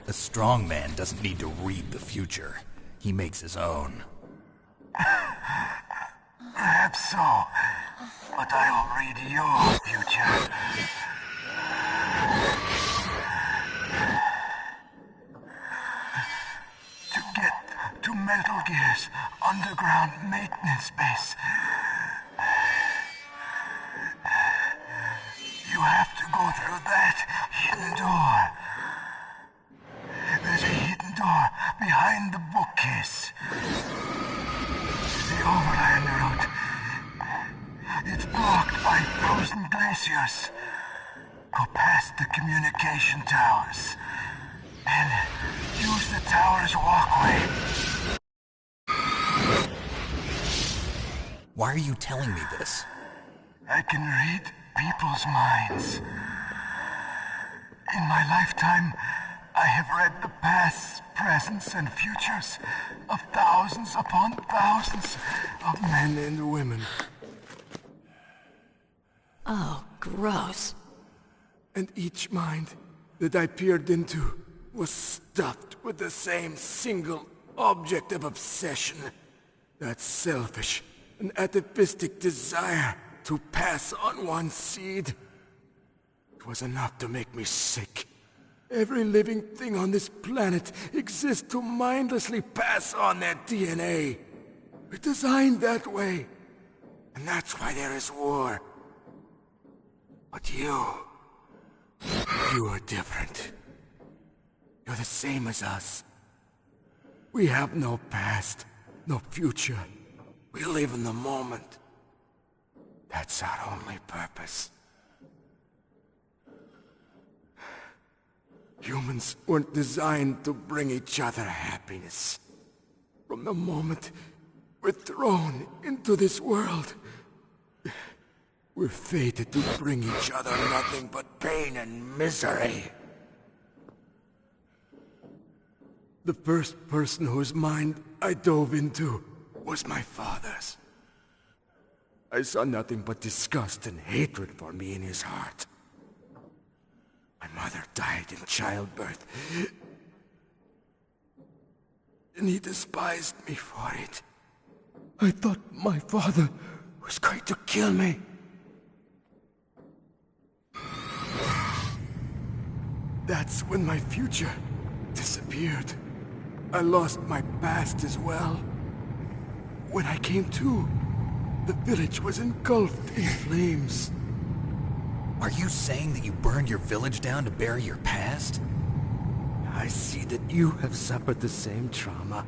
A strong man doesn't need to read the future. He makes his own. Perhaps so, but I will read your future. To get to Metal Gear's underground maintenance base, you have to go through that hidden door. There's a hidden door behind the bookcase. The overland route. It's blocked by frozen glaciers. Go past the communication towers. And use the tower's walkway. Why are you telling me this? I can read people's minds. In my lifetime, I have read the pasts, presents, and futures of thousands upon thousands of men and women. Oh, gross. And each mind that I peered into was stuffed with the same single object of obsession. That selfish and atavistic desire to pass on one seed. It was enough to make me sick. Every living thing on this planet exists to mindlessly pass on their DNA. We're designed that way. And that's why there is war. But you are different. You're the same as us. We have no past, no future. We live in the moment. That's our only purpose. Humans weren't designed to bring each other happiness. From the moment we're thrown into this world, we're fated to bring each other nothing but pain and misery. The first person whose mind I dove into was my father's. I saw nothing but disgust and hatred for me in his heart. My mother died in childbirth. And he despised me for it. I thought my father was going to kill me. That's when my future disappeared. I lost my past as well. When I came to, the village was engulfed in flames. Are you saying that you burned your village down to bury your past? I see that you have suffered the same trauma.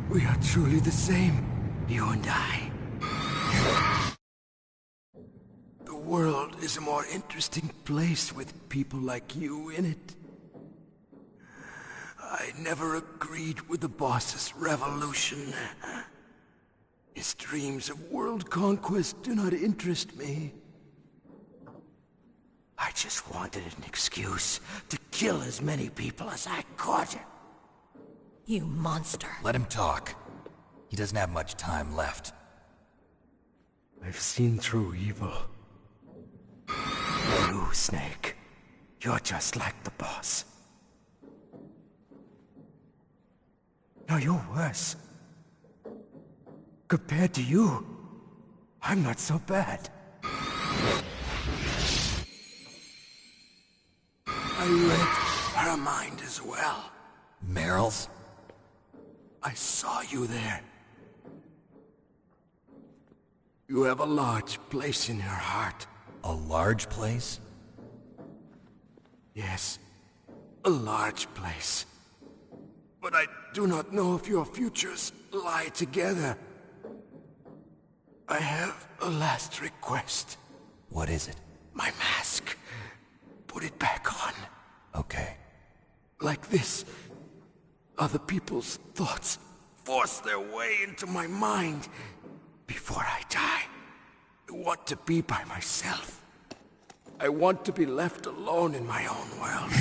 We are truly the same, you and I. The world is a more interesting place with people like you in it. I never agreed with the boss's revolution. His dreams of world conquest do not interest me. I just wanted an excuse to kill as many people as I could. You monster. Let him talk. He doesn't have much time left. I've seen through evil. You, Snake. You're just like the boss. No, you're worse. Compared to you, I'm not so bad. I read her mind as well. Meryl's? I saw you there. You have a large place in her heart. A large place? Yes, a large place. But I do not know if your futures lie together. I have a last request. What is it? My mask. Put it back on. Okay. Like this, other people's thoughts force their way into my mind. Before I die, I want to be by myself. I want to be left alone in my own world.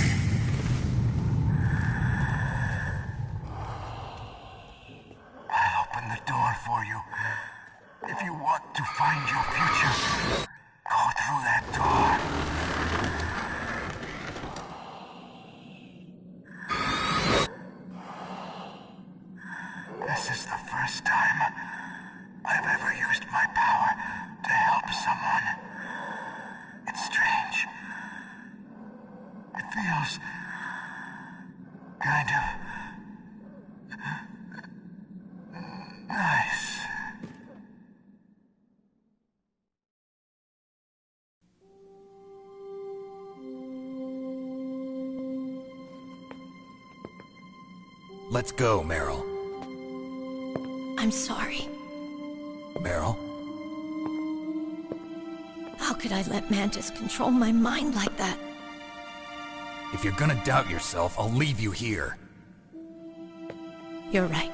I'll open the door for you. If you want to find your future, go through that door. This is the first time I've ever used my power to help someone. It's strange. It feels kind of nice. Let's go, Meryl. I'm sorry. Meryl? How could I let Mantis control my mind like that? If you're gonna doubt yourself, I'll leave you here. You're right.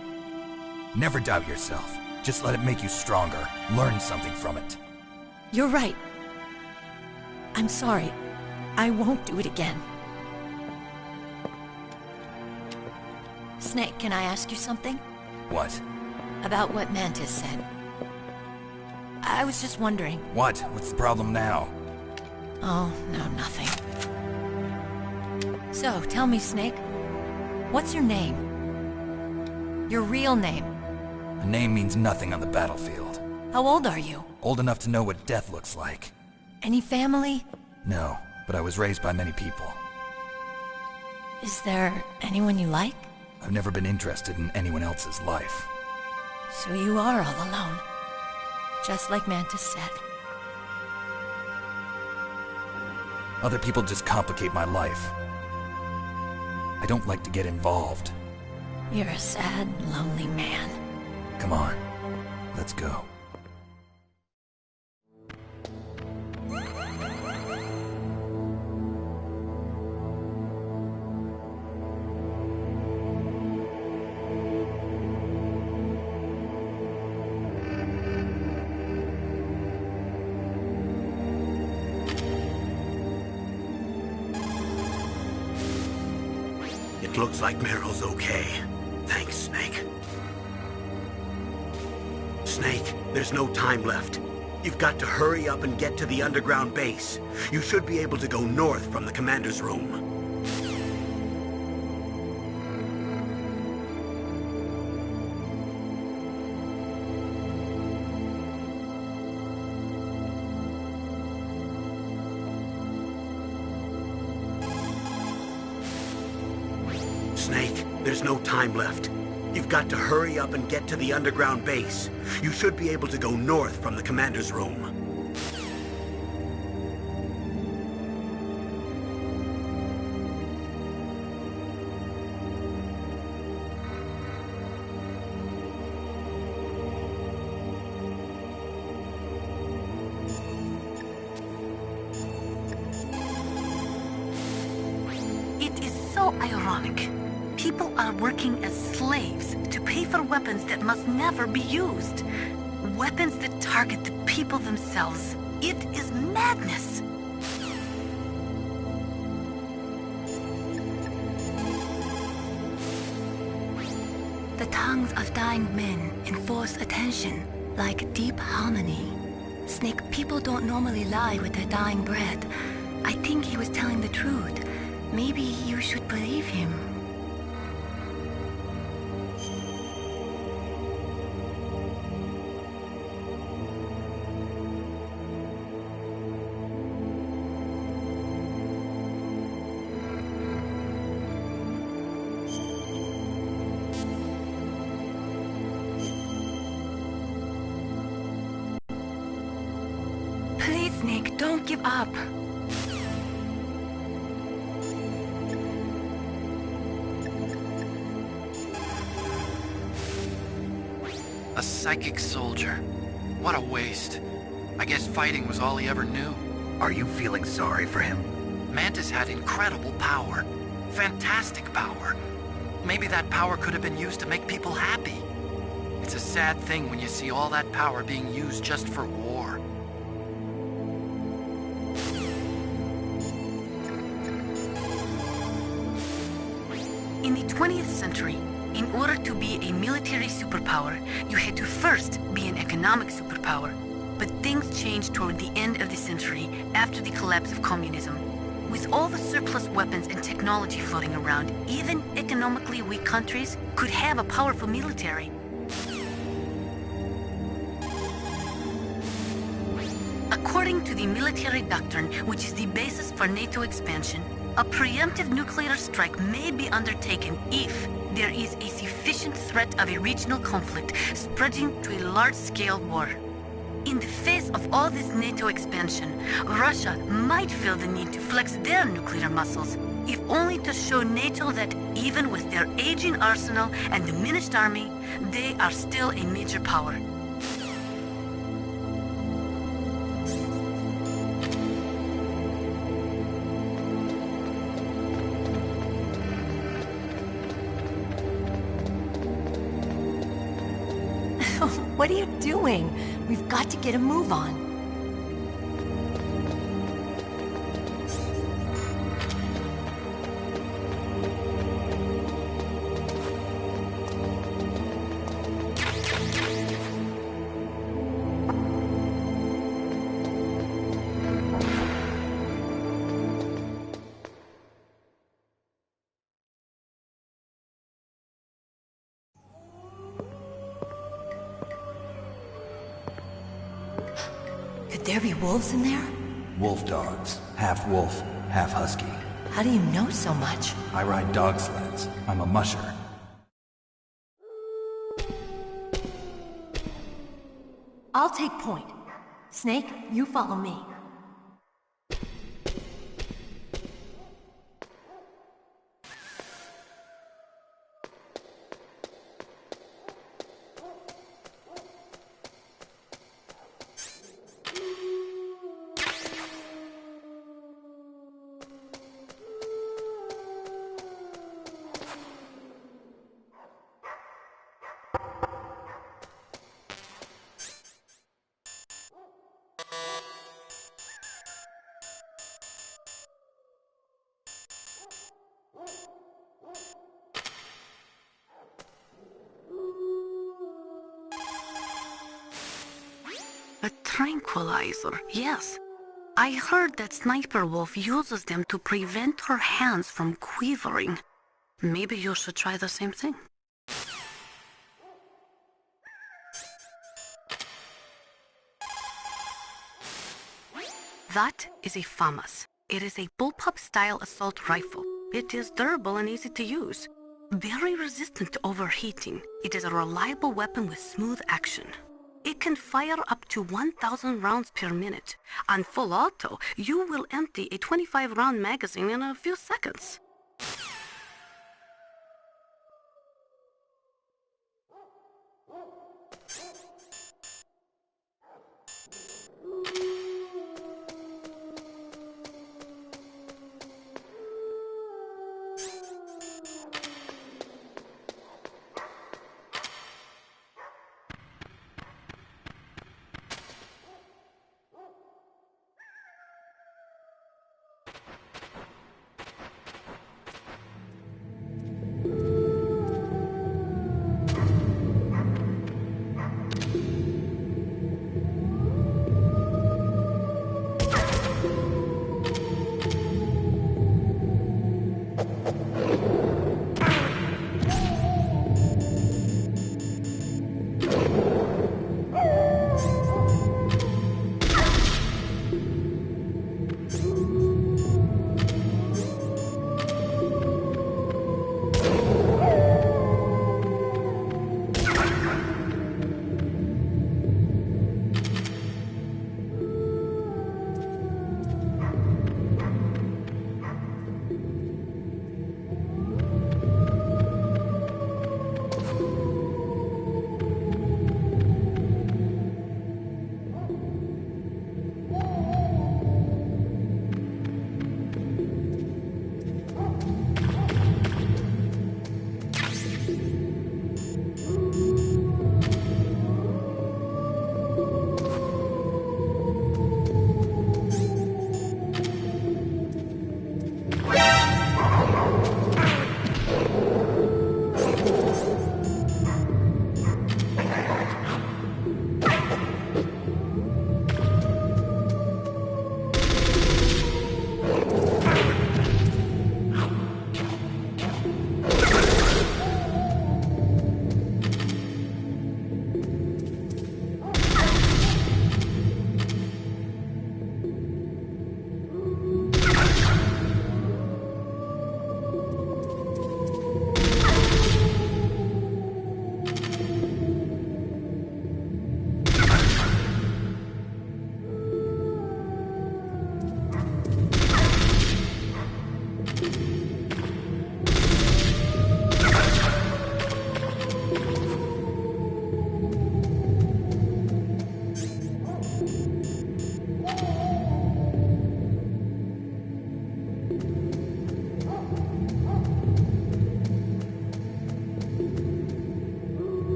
Never doubt yourself. Just let it make you stronger. Learn something from it. You're right. I'm sorry. I won't do it again. Snake, can I ask you something? What? About what Mantis said. I was just wondering. What? What's the problem now? Oh, no, nothing. So, tell me, Snake. What's your name? Your real name? A name means nothing on the battlefield. How old are you? Old enough to know what death looks like. Any family? No, but I was raised by many people. Is there anyone you like? I've never been interested in anyone else's life. So you are all alone. Just like Mantis said. Other people just complicate my life. I don't like to get involved. You're a sad, lonely man. Come on, let's go. It looks like Meryl's okay. Thanks, Snake. Snake, there's no time left. You've got to hurry up and get to the underground base. You should be able to go north from the commander's room. Snake, there's no time left. You've got to hurry up and get to the underground base. You should be able to go north from the commander's room. It is so ironic. People are working as slaves to pay for weapons that must never be used. Weapons that target the people themselves. It is madness. The tongues of dying men enforce attention, like deep harmony. Snake, people don't normally lie with their dying breath. I think he was telling the truth. Maybe you should believe him. Please, Snake, don't give up. A psychic soldier. What a waste. I guess fighting was all he ever knew. Are you feeling sorry for him? Mantis had incredible power. Fantastic power. Maybe that power could have been used to make people happy. It's a sad thing when you see all that power being used just for war. In the 20th century, in order to be a military superpower, you had to first be an economic superpower. But things changed toward the end of the century after the collapse of communism. With all the surplus weapons and technology floating around, even economically weak countries could have a powerful military. According to the military doctrine, which is the basis for NATO expansion, a preemptive nuclear strike may be undertaken if there is a sufficient threat of a regional conflict spreading to a large-scale war. In the face of all this NATO expansion, Russia might feel the need to flex their nuclear muscles, if only to show NATO that even with their aging arsenal and diminished army, they are still a major power. What are you doing? We've got to get a move on. Could there be wolves in there? Wolf dogs. Half wolf, half husky. How do you know so much? I ride dog sleds. I'm a musher. I'll take point. Snake, you follow me. tranquilizer, yes. I heard that Sniper Wolf uses them to prevent her hands from quivering. Maybe you should try the same thing. That is a FAMAS. It is a bullpup-style assault rifle. It is durable and easy to use. Very resistant to overheating. It is a reliable weapon with smooth action. It can fire up to 1,000 rounds per minute. On full auto, you will empty a 25-round magazine in a few seconds.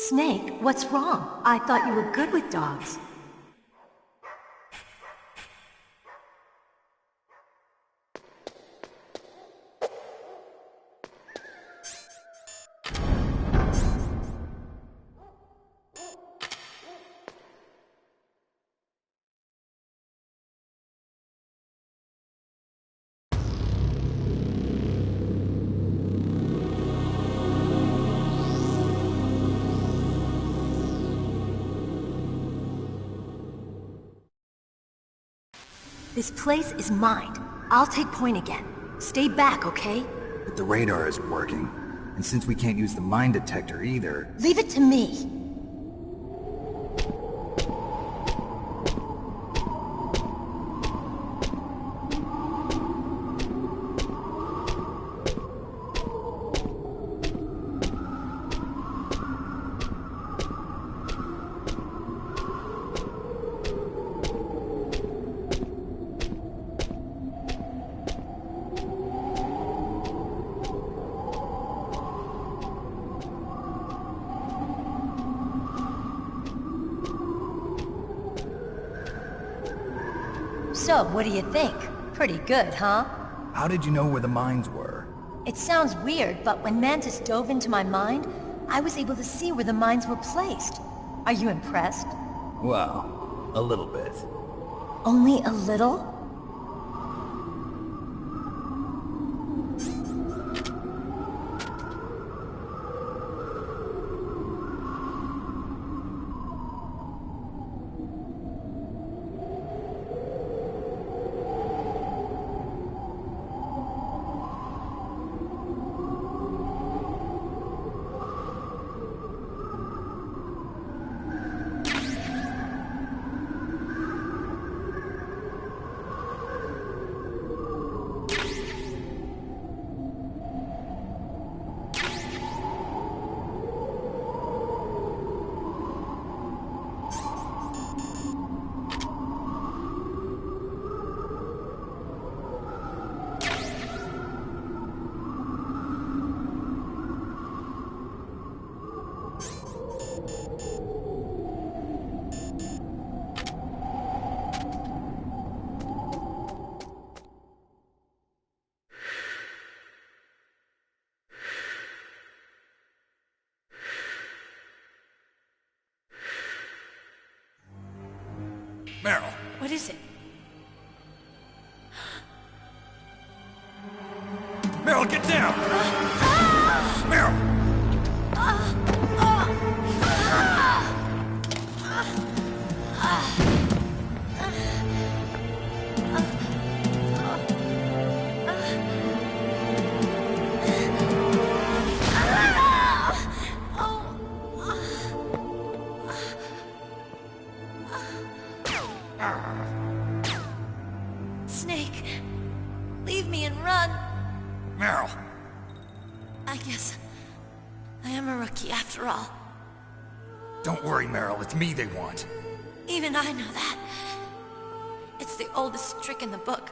Snake, what's wrong? I thought you were good with dogs. This place is mined. I'll take point again. Stay back, okay? But the radar isn't working. And since we can't use the mine detector either... Leave it to me. So, what do you think? Pretty good, huh? How did you know where the mines were? It sounds weird, but when Mantis dove into my mind, I was able to see where the mines were placed. Are you impressed? Well, a little bit. Only a little? Meryl! What is it? Meryl, get down! Meryl! Snake, leave me and run. Meryl! I guess I am a rookie after all. Don't worry, Meryl. It's me they want. Even I know that. It's the oldest trick in the book.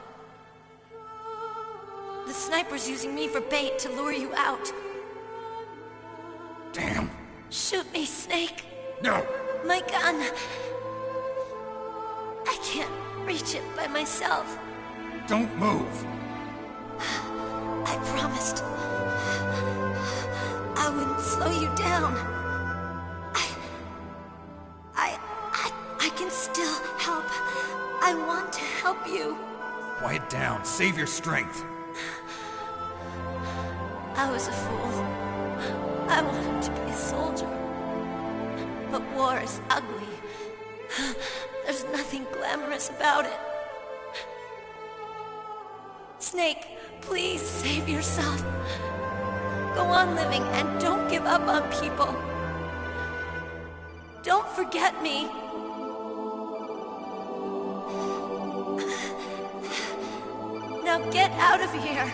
The sniper's using me for bait to lure you out. Damn. Shoot me, Snake. No! My gun. I can't reach it by myself. Don't move. I promised. I wouldn't slow you down. I can still help. I want to help you. Quiet down. Save your strength. I was a fool. I wanted to be a soldier. But war is ugly. There's nothing glamorous about it. Snake, please save yourself. Go on living and don't give up on people. Don't forget me. Now get out of here.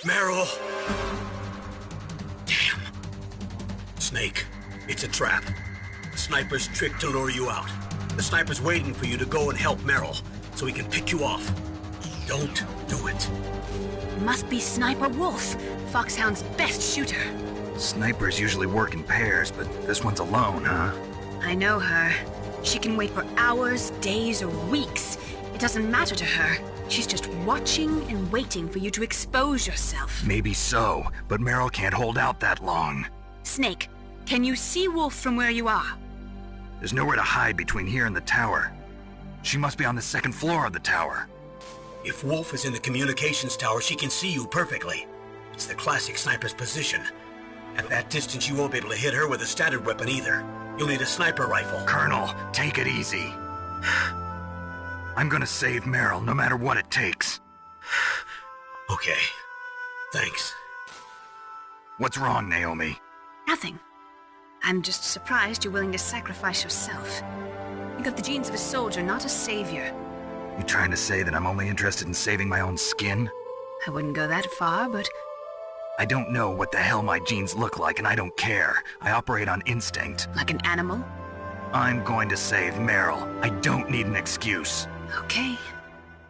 Meryl! Damn. Snake, it's a trap. The sniper's trick to lure you out. The sniper's waiting for you to go and help Meryl, so he can pick you off. Don't do it. Must be Sniper Wolf, Foxhound's best shooter. Snipers usually work in pairs, but this one's alone, huh? I know her. She can wait for hours, days, or weeks. It doesn't matter to her. She's just watching and waiting for you to expose yourself. Maybe so, but Meryl can't hold out that long. Snake, can you see Wolf from where you are? There's nowhere to hide between here and the tower. She must be on the second floor of the tower. If Wolf is in the communications tower, she can see you perfectly. It's the classic sniper's position. At that distance, you won't be able to hit her with a standard weapon either. You'll need a sniper rifle. Colonel, take it easy. I'm gonna save Meryl, no matter what it takes. Okay. Thanks. What's wrong, Naomi? Nothing. I'm just surprised you're willing to sacrifice yourself. You got the genes of a soldier, not a savior. You trying to say that I'm only interested in saving my own skin? I wouldn't go that far, but... I don't know what the hell my genes look like, and I don't care. I operate on instinct. Like an animal? I'm going to save Meryl. I don't need an excuse. Okay.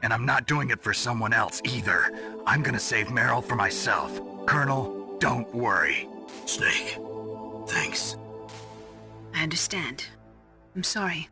And I'm not doing it for someone else, either. I'm gonna save Meryl for myself. Colonel, don't worry. Snake, thanks. I understand. I'm sorry.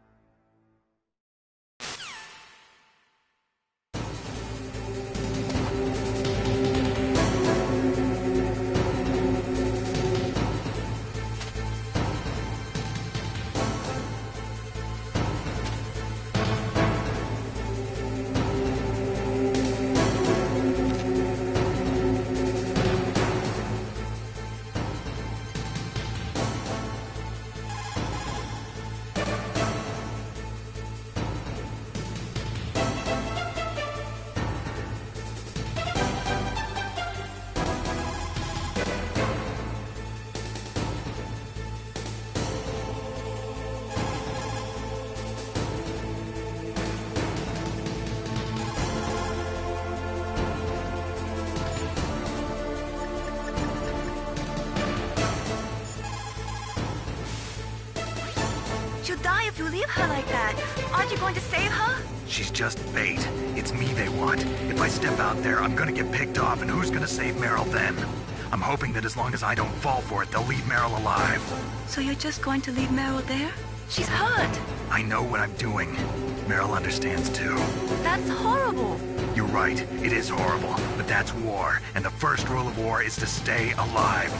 She'll die if you leave her like that. Aren't you going to save her? She's just bait. It's me they want. If I step out there, I'm gonna get picked off, and who's gonna save Meryl then? I'm hoping that as long as I don't fall for it, they'll leave Meryl alive. So you're just going to leave Meryl there? She's hurt. I know what I'm doing. Meryl understands too. That's horrible. You're right, it is horrible, but that's war, and the first rule of war is to stay alive.